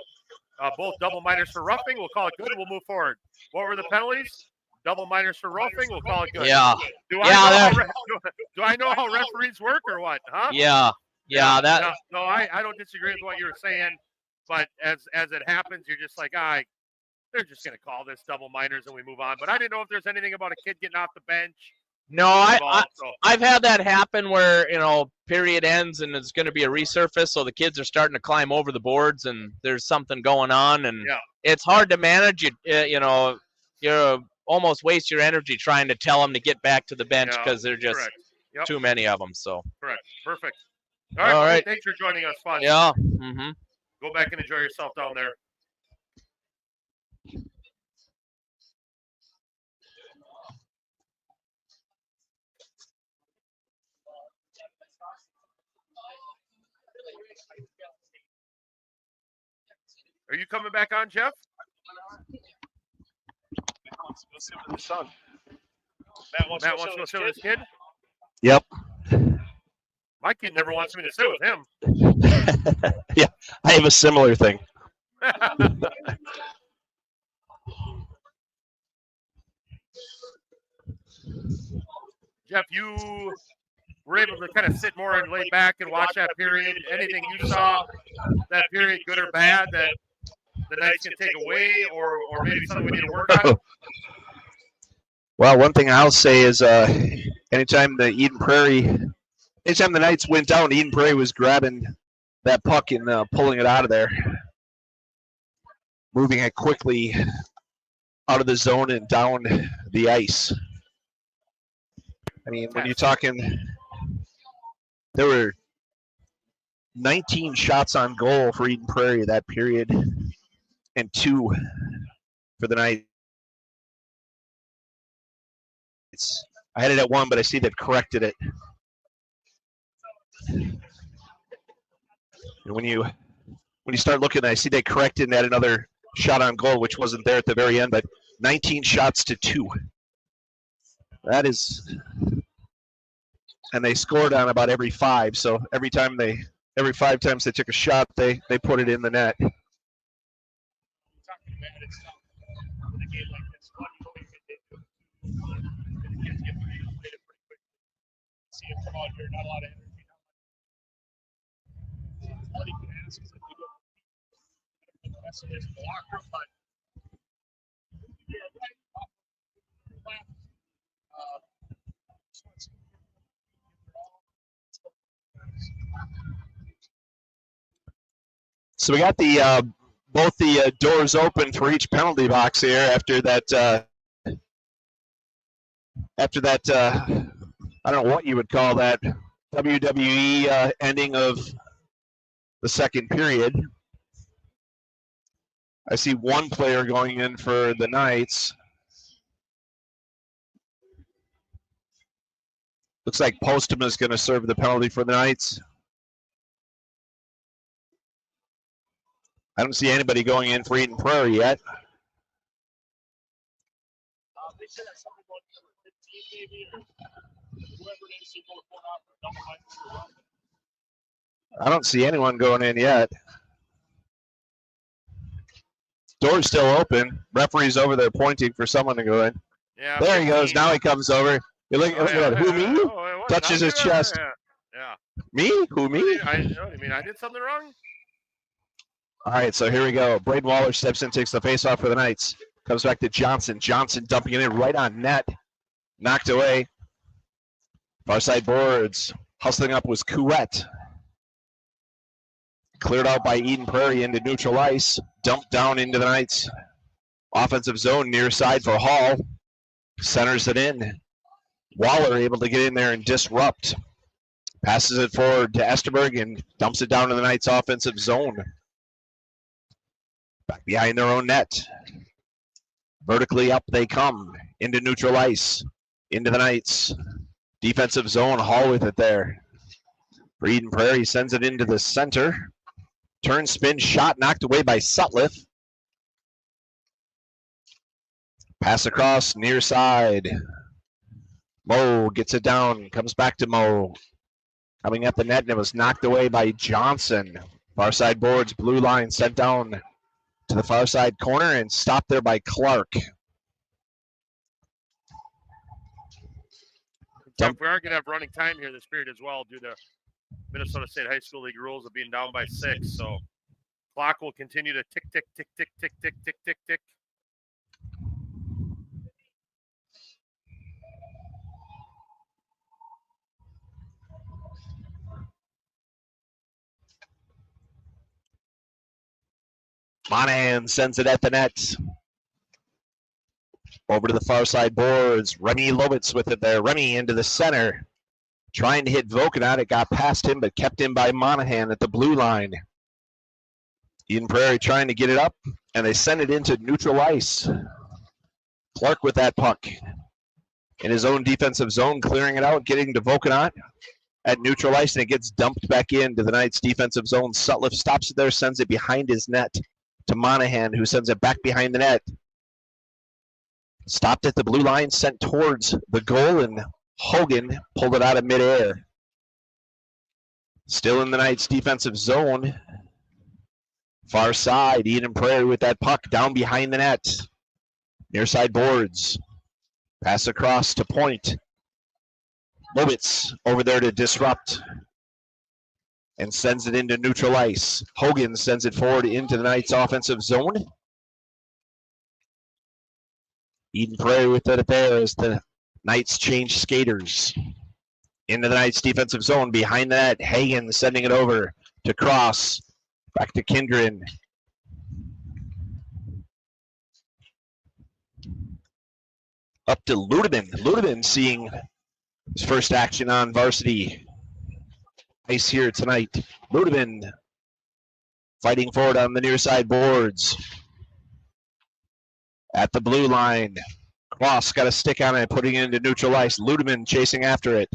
both double minors for roughing. We'll call it good. We'll move forward. What were the penalties? Double minors for roughing. We'll call it good. Yeah. Do I know how referees work or what? Huh? Yeah. Yeah. No, I don't disagree with what you were saying, but as it happens, you're just like, they're just going to call this double minors and we move on. But I didn't know if there's anything about a kid getting off the bench. No, I've had that happen where, period ends and it's going to be a resurface, so the kids are starting to climb over the boards and there's something going on, and it's hard to manage. You almost waste your energy trying to tell them to get back to the bench because they're just too many of them. So correct, perfect. All right. Thanks for joining us, Fun. Yeah. Go back and enjoy yourself down there. Are you coming back on, Jeff? Matt wants to go sit with his son. Matt wants to go sit with his kid? Yep. My kid never wants me to sit with him. Yeah, I have a similar thing. Jeff, you were able to kind of sit more and lay back and watch that period. Anything you saw that period, good or bad, that the Knights can take away, or maybe something we need to work on? Well, one thing I'll say is anytime the Knights went down, Eden Prairie was grabbing that puck and pulling it out of there, moving it quickly out of the zone and down the ice. I mean, when you're talking, there were 19 shots on goal for Eden Prairie that period and 2 for the Knights. I had it at 1, but I see they've corrected it. And when you start looking, I see they corrected and had another shot on goal, which wasn't there at the very end, but 19 shots to 2. That is, and they scored on about every 5. So every 5 times they took a shot, they put it in the net. See him come out here, not a lot of energy. All he can ask is if we go the best it is in the locker room, but you're right off the left. So we got the both the doors open for each penalty box here after that. I don't know what you would call that, WWE ending of the second period. I see one player going in for the Knights. Looks like Postuma is going to serve the penalty for the Knights. I don't see anybody going in for Eden Prairie yet. They said that something about 15 maybe, or whoever it is, people are going off for double minors. I don't see anyone going in yet. Door's still open. Referee's over there pointing for someone to go in. Yeah, there he goes. Now he comes over. You look at that. Who, me? Touches his chest. Yeah. Me? Who, me? I did something wrong? All right, so here we go. Braden Waller steps in, takes the face-off for the Knights. Comes back to Johnson. Johnson dumping it in right on net. Knocked away. Far side boards. Hustling up was Couette. Cleared out by Eden Prairie into neutral ice. Dumped down into the Knights. Offensive zone near side for Hall. Centers it in. Waller able to get in there and disrupt. Passes it forward to Esterberg and dumps it down to the Knights' offensive zone. Back behind their own net. Vertically up they come. Into neutral ice. Into the Knights. Defensive zone. Hall with it there. For Eden Prairie, sends it into the center. Turn, spin, shot, knocked away by Sutliff. Pass across, near side. Moe gets it down, comes back to Moe. Coming at the net, and it was knocked away by Johnson. Far side boards, blue line sent down to the far side corner and stopped there by Clark. Jeff, we aren't going to have running time here this period as well due to Minnesota State High School League rules of being down by 6. So clock will continue to tick, tick, tick, tick, tick, tick, tick, tick, tick. Monahan sends it at the net. Over to the far side boards. Remy Lovitz with it there. Remy into the center. Trying to hit Vokenot. It got past him, but kept in by Monahan at the blue line. Eden Prairie trying to get it up, and they send it into neutral ice. Clark with that puck. In his own defensive zone, clearing it out, getting to Vokenot at neutral ice, and it gets dumped back into the Knights' defensive zone. Sutliff stops it there, sends it behind his net to Monahan, who sends it back behind the net. Stopped at the blue line, sent towards the goal, and Hogan pulled it out of midair. Still in the Knights' defensive zone. Far side, Eden Prairie with that puck down behind the net. Near side boards. Pass across to point. Lovitz over there to disrupt. And sends it into neutral ice. Hogan sends it forward into the Knights' offensive zone. Eden Prairie with it there as the Knights change skaters. Into the Knights' defensive zone. Behind that, Hagen sending it over to Cross. Back to Kindred. Up to Ludeman. Ludeman seeing his first action on varsity ice here tonight. Ludeman fighting forward on the near side boards. At the blue line. Cross got a stick on it, putting it into neutral ice. Ludeman chasing after it.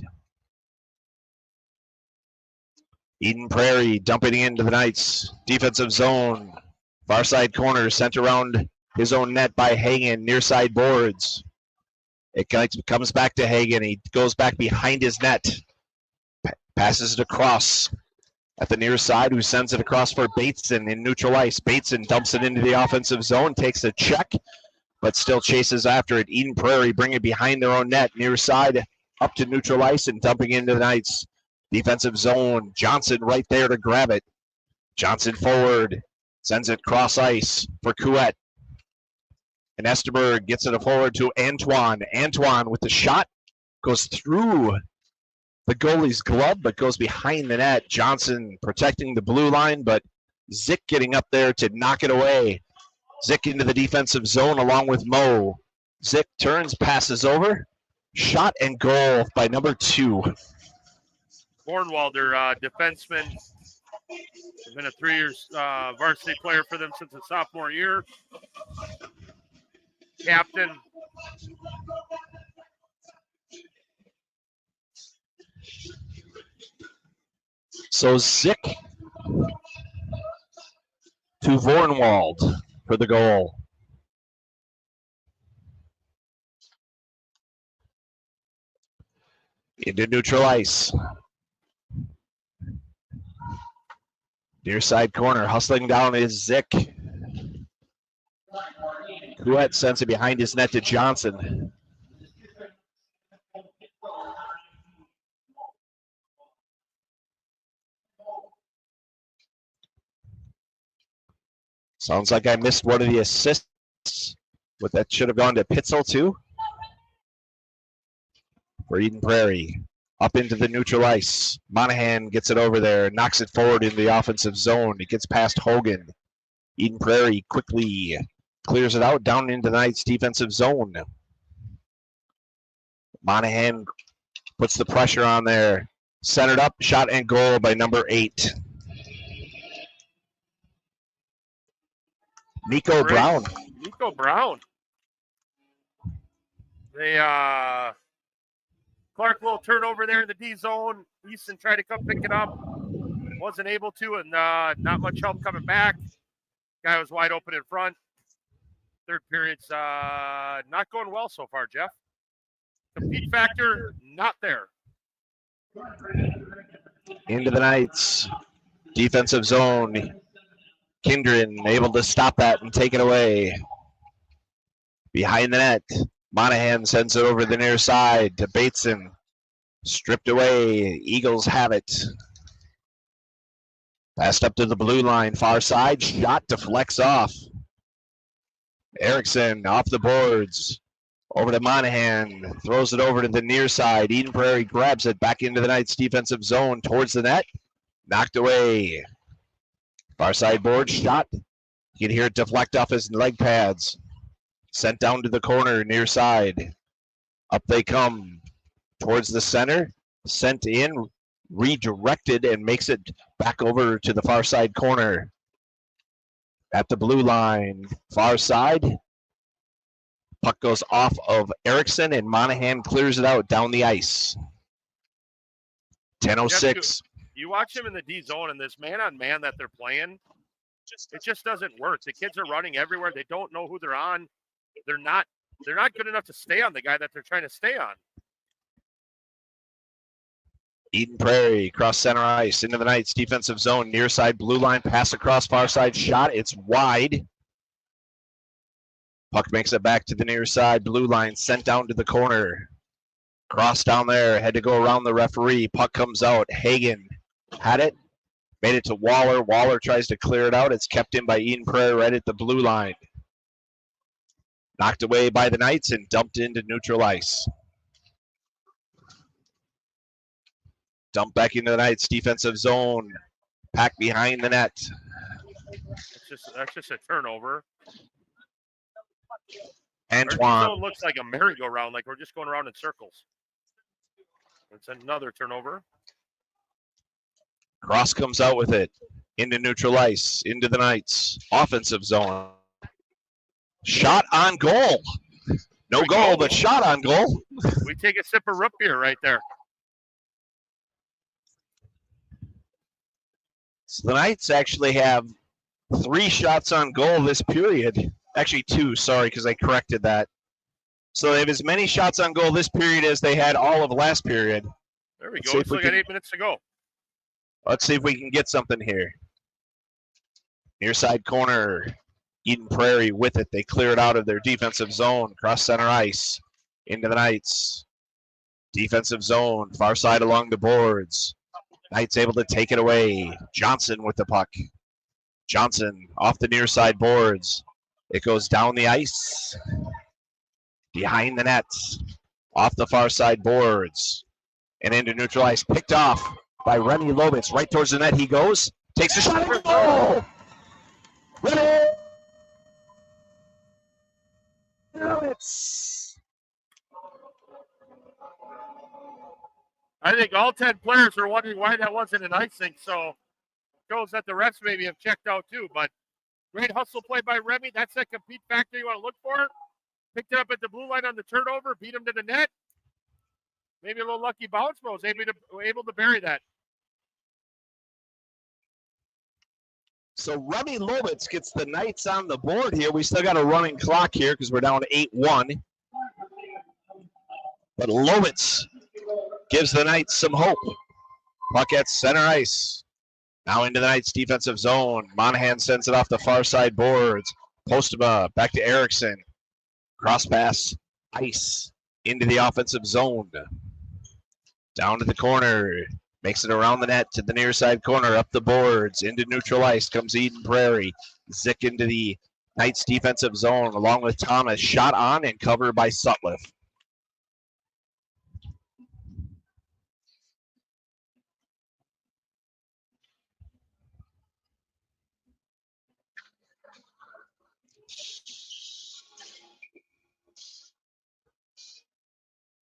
Eden Prairie dumping into the Knights' defensive zone. Far side corner sent around his own net by Hagen, near side boards. It comes back to Hagen. He goes back behind his net. Passes it across at the near side, who sends it across for Bateson in neutral ice. Bateson dumps it into the offensive zone, takes a check, but still chases after it. Eden Prairie bring it behind their own net, near side, up to neutral ice and dumping into the Knights' defensive zone. Johnson right there to grab it. Johnson forward, sends it cross ice for Couette. And Esterberg gets it forward to Antoine. Antoine with the shot, goes through the goalie's glove, but goes behind the net. Johnson protecting the blue line, but Zick getting up there to knock it away. Zick into the defensive zone along with Moe. Zick turns, passes over. Shot and goal by number 2. Bornwalder, defenseman, has been a 3-year varsity player for them since his sophomore year. Captain. So Zick to Vornwald for the goal. Into neutral ice. Near side corner, hustling down is Zick. Couette sends it behind his net to Johnson. Sounds like I missed one of the assists. But that should have gone to Pitzel too. For Eden Prairie. Up into the neutral ice. Monahan gets it over there, knocks it forward in the offensive zone. It gets past Hogan. Eden Prairie quickly clears it out down into the Knights' defensive zone. Monahan puts the pressure on there. Centered up, shot and goal by number 8. Nico Brown. Nico Brown. They Clark, little turnover there in the D zone. Easton tried to come pick it up. Wasn't able to, and not much help coming back. Guy was wide open in front. Third period's not going well so far, Jeff. Compete factor, not there. Into the Knights. Defensive zone. Kindred able to stop that and take it away. Behind the net. Monahan sends it over the near side to Bateson. Stripped away. Eagles have it. Passed up to the blue line. Far side. Shot deflects off. Erickson off the boards. Over to Monahan. Throws it over to the near side. Eden Prairie grabs it back into the Knights defensive zone towards the net. Knocked away. Far side board shot. You can hear it deflect off his leg pads. Sent down to the corner near side. Up they come towards the center. Sent in, redirected, and makes it back over to the far side corner. At the blue line, far side. Puck goes off of Erickson, and Monahan clears it out down the ice. 10:06. You watch him in the D zone, and this man-on-man that they're playing, it just doesn't work. The kids are running everywhere. They don't know who they're on. They're not good enough to stay on the guy that they're trying to stay on. Eden Prairie across center ice into the Knights defensive zone, near side blue line, pass across far side shot. It's wide. Puck makes it back to the near side blue line, sent down to the corner. Cross down there, had to go around the referee. Puck comes out. Hagen had it, made it to Waller. Waller tries to clear it out. It's kept in by Eden Prairie right at the blue line. Knocked away by the Knights and dumped into neutral ice. Dumped back into the Knights defensive zone. Pack behind the net. That's just a turnover. Antoine. It looks like a merry-go-round, like we're just going around in circles. It's another turnover. Cross comes out with it. Into neutral ice. Into the Knights. Offensive zone. Shot on goal. No goal, but shot on goal. We take a sip of root beer right there. So the Knights actually have 3 shots on goal this period. Actually 2, sorry, because I corrected that. So they have as many shots on goal this period as they had all of last period. There we go. We still got 8 minutes to go. Let's see if we can get something here. Near side corner. Eden Prairie with it. They clear it out of their defensive zone. Cross center ice. Into the Knights. Defensive zone. Far side along the boards. Knights able to take it away. Johnson with the puck. Johnson off the near side boards. It goes down the ice. Behind the net. Off the far side boards. And into neutral ice. Picked off by Remy Lobitz. Right towards the net he goes. Takes a shot. And goal! Remy Lobitz. I think all 10 players are wondering why that wasn't an icing, so shows that the refs maybe have checked out too. But great hustle play by Remy. That's that compete factor you want to look for. Picked it up at the blue line on the turnover, beat him to the net. Maybe a little lucky bounce, but was able to bury that. So Remy Lobitz gets the Knights on the board here. We still got a running clock here because we're down 8-1. But Lobitz gives the Knights some hope. Puck at center ice. Now into the Knights defensive zone. Monahan sends it off the far side boards. Postma back to Erickson. Cross pass, ice, into the offensive zone. Down to the corner. Makes it around the net to the near side corner. Up the boards. Into neutral ice comes Eden Prairie. Zick into the Knights defensive zone along with Thomas. Shot on and covered by Sutliff.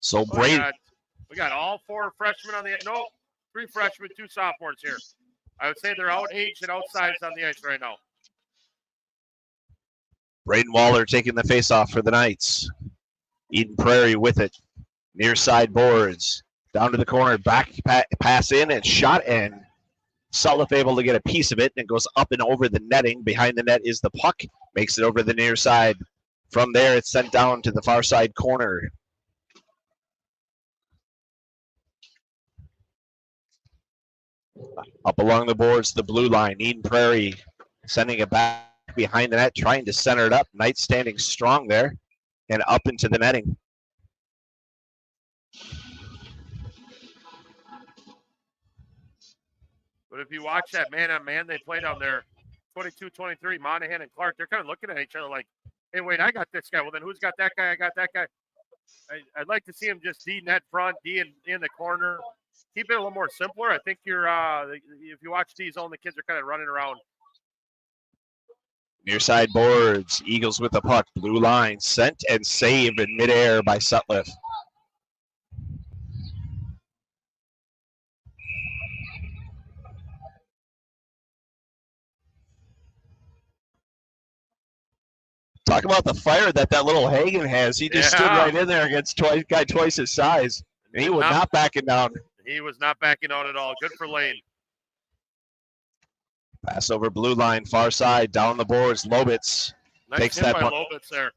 So Brady. We got all 4 freshmen on the – no, 3 freshmen, 2 sophomores here. I would say they're out-aged and outsized on the ice right now. Braden Waller taking the faceoff for the Knights. Eden Prairie with it. Near side boards. Down to the corner, back pass in and shot, and Sutliff able to get a piece of it, and it goes up and over the netting. Behind the net is the puck. Makes it over the near side. From there, it's sent down to the far side corner. Up along the boards, the blue line. Eden Prairie sending it back behind the net, trying to center it up. Knight standing strong there and up into the netting. But if you watch that man-on-man they play down there, 22-23, Monahan and Clark, they're kind of looking at each other like, hey, wait, I got this guy. Well, then who's got that guy? I got that guy. I'd like to see him just D net front, D in the corner. Keep it a little more simpler. I think you're if you watch D zone, the kids are kind of running around. Near side boards, Eagles with the puck. Blue line sent and saved in midair by Sutliff. Talk about the fire that little Hagen has. He just stood right in there against guy twice his size. And he was not backing down. He was not backing down at all. Good for Lane. Pass over blue line, far side, down the boards. Lobitz takes that puck. Lobitz there.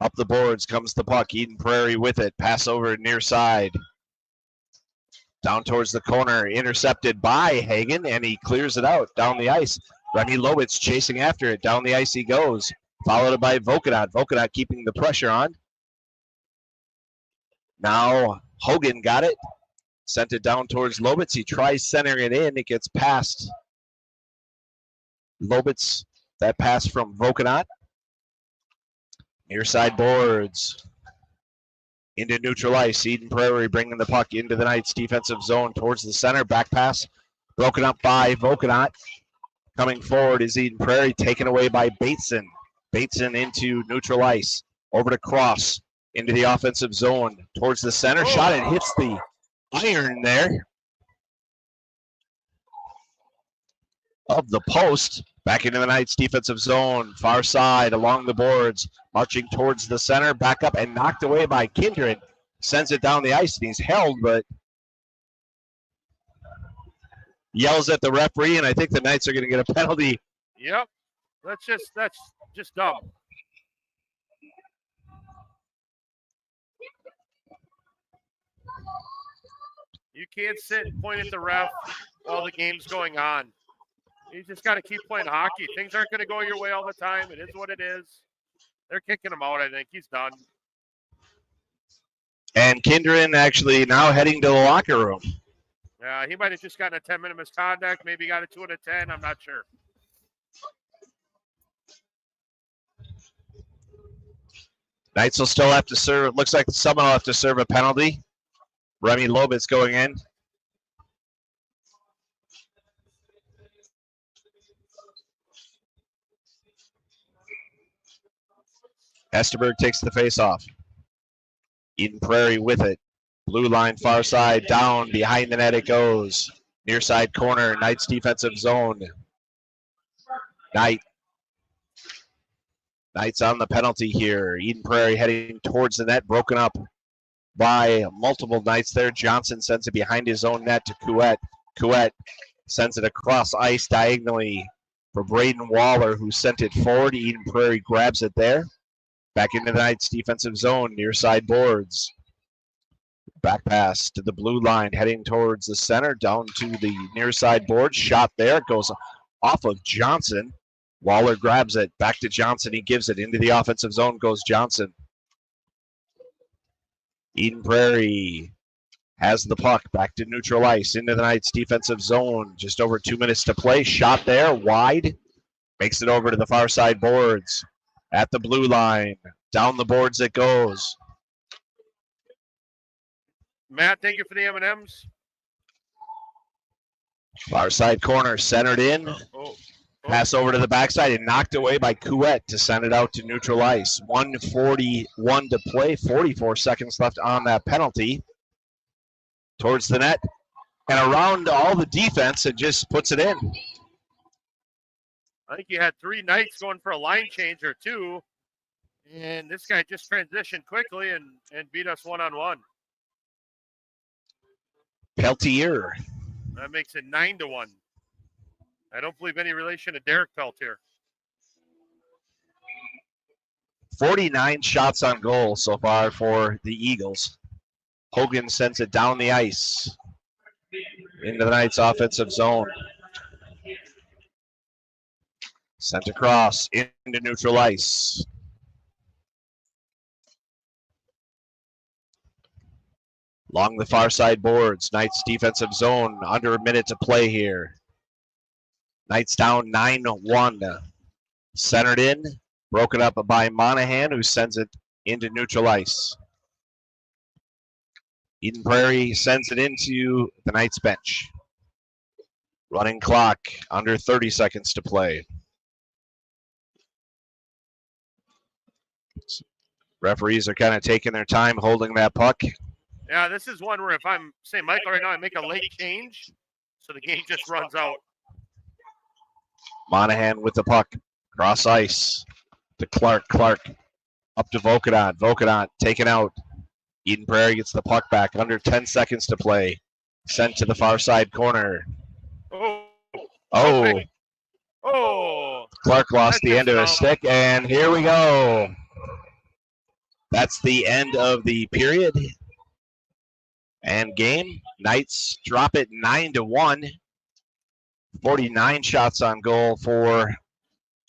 Up the boards comes the puck. Eden Prairie with it. Pass over near side. Down towards the corner. Intercepted by Hagen, and he clears it out down the ice. Remy Lobitz chasing after it. Down the ice he goes. Followed by Vokanot. Vokanot keeping the pressure on. Now Hogan got it. Sent it down towards Lobitz. He tries centering it in. It gets past Lobitz. That pass from Vokanot. Near side boards. Into neutral ice. Eden Prairie bringing the puck into the Knights' defensive zone towards the center. Back pass broken up by Vokanot. Coming forward is Eden Prairie, taken away by Bateson. Bateson into neutral ice. Over to Cross. Into the offensive zone. Towards the center. Shot. It hits the iron there of the post. Back into the Knights' defensive zone. Far side along the boards. Marching towards the center. Back up and knocked away by Kindred. Sends it down the ice and he's held, but yells at the referee, and I think the Knights are going to get a penalty. Yep. That's just dumb. You can't sit and point at the ref while the game's going on. You just got to keep playing hockey. Things aren't going to go your way all the time. It is what it is. They're kicking him out, I think. He's done. And Kindred actually now heading to the locker room. Yeah, he might have just gotten a 10-minute misconduct. Maybe got a 2 out of 10. I'm not sure. Knights will still have to serve. It looks like someone will have to serve a penalty. Remy Lobitz going in. Esterberg takes the face off. Eden Prairie with it. Blue line far side down behind the net it goes. Near side corner, Knights defensive zone. Knights on the penalty here. Eden Prairie heading towards the net, broken up by multiple Knights there. Johnson sends it behind his own net to Couette. Couette sends it across ice diagonally for Braden Waller, who sent it forward. Eden Prairie grabs it there. Back into the Knights defensive zone, near side boards. Back pass to the blue line, heading towards the center, down to the near side board. Shot there, goes off of Johnson. Waller grabs it, back to Johnson. He gives it into the offensive zone, goes Johnson. Eden Prairie has the puck, back to neutral ice, into the Knights defensive zone. Just over 2 minutes to play. Shot there, wide. Makes it over to the far side boards. At the blue line, down the boards it goes. Matt, thank you for the M&Ms. Far side corner, centered in. Pass over to the backside and knocked away by Couette to send it out to neutral ice. 1:41 to play, 44 seconds left on that penalty. Towards the net and around all the defense and just puts it in. I think you had 3 Knights going for a line change or 2. And this guy just transitioned quickly and beat us one-on-one. Peltier. That makes it 9-1. I don't believe any relation to Derek Peltier. 49 shots on goal so far for the Eagles. Hogan sends it down the ice into the Knights' offensive zone. Sent across into neutral ice. Along the far side boards, Knights defensive zone, under a minute to play here. Knights down 9-1. Centered in, broken up by Monahan, who sends it into neutral ice. Eden Prairie sends it into the Knights bench. Running clock, under 30 seconds to play. Referees are kind of taking their time holding that puck. Yeah, this is one where if I'm St. Michael right now, I make a late change, so the game just runs out. Monahan with the puck, cross ice to Clark. Clark up to Vokedon. Vokedon taken out. Eden Prairie gets the puck back, under 10 seconds to play. Sent to the far side corner. Oh. Clark lost the end of his stick, and here we go. That's the end of the period and game. Knights drop it 9-1. 49 shots on goal for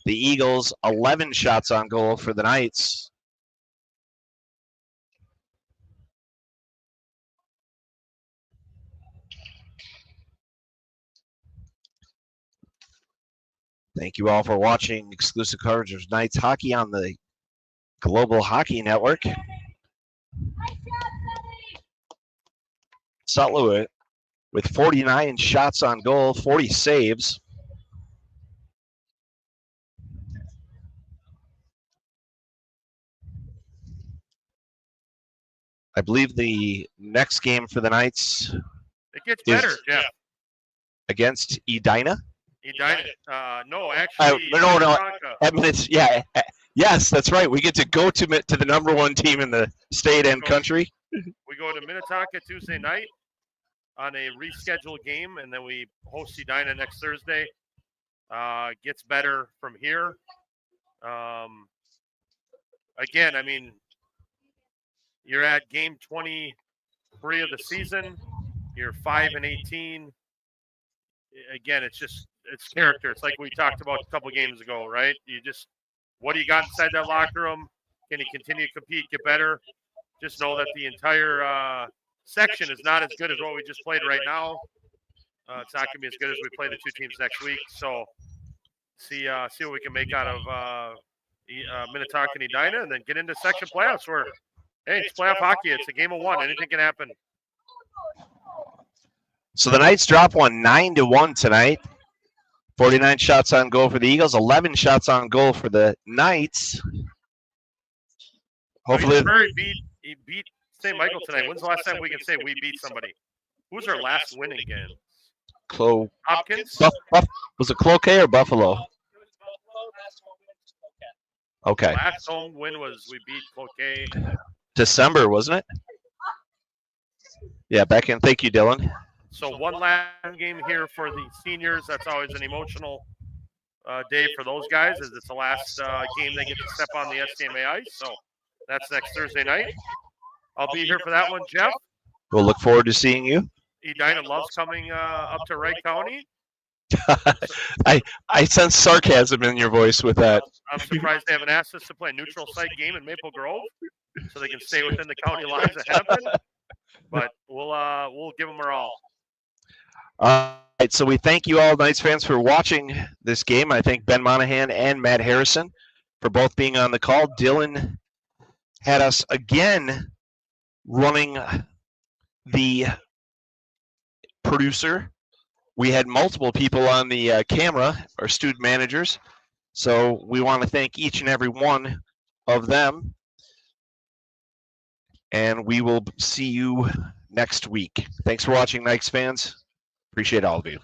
the Eagles, 11 shots on goal for the Knights. Thank you all for watching exclusive coverage of Knights hockey on the Global Hockey Network. Sutler with 49 shots on goal, 40 saves. I believe the next game for the Knights It gets better, Jeff. Against Edina. No, actually. No. Yes, that's right. We get to go to the number one team in the state and country. We go to Minnetonka Tuesday night on a rescheduled game, and then we host Edina next Thursday. Gets better from here. Again, I mean, you're at game 23 of the season. You're 5-18. Again, it's character. It's like we talked about a couple games ago, right? What do you got inside that locker room? Can you continue to compete, get better? Just know that the entire section is not as good as what we just played right now. It's not going to be as good as we play the two teams next week. So see what we can make out of Minnetonka and Edina, and then get into section playoffs where, hey, it's playoff hockey. It's a game of one. Anything can happen. So the Knights drop one 9-1 tonight. 49 shots on goal for the Eagles, 11 shots on goal for the Knights. Hopefully, he beat St. Michael tonight. When's the last time we can say we beat somebody? Who's our last win again? Hopkins? Was it Cloquet or Buffalo? Okay. Last home win was we beat Cloquet. December, wasn't it? Yeah, back in. Thank you, Dylan. So one last game here for the seniors. That's always an emotional day for those guys, as it's the last game they get to step on the STMA ice. So that's next Thursday night. I'll be here for that one, Jeff. We'll look forward to seeing you. Edina loves coming up to Wright County. I sense sarcasm in your voice with that. I'm surprised they haven't asked us to play a neutral site game in Maple Grove, so they can stay within the county lines ahead of them. But we'll give them our all. All right, so we thank you all, Knights fans, for watching this game. I thank Ben Monahan and Matt Harrison for both being on the call. Dylan had us again running the producer. We had multiple people on the camera, our student managers. So we want to thank each and every one of them. And we will see you next week. Thanks for watching, Knights fans. Appreciate all of you.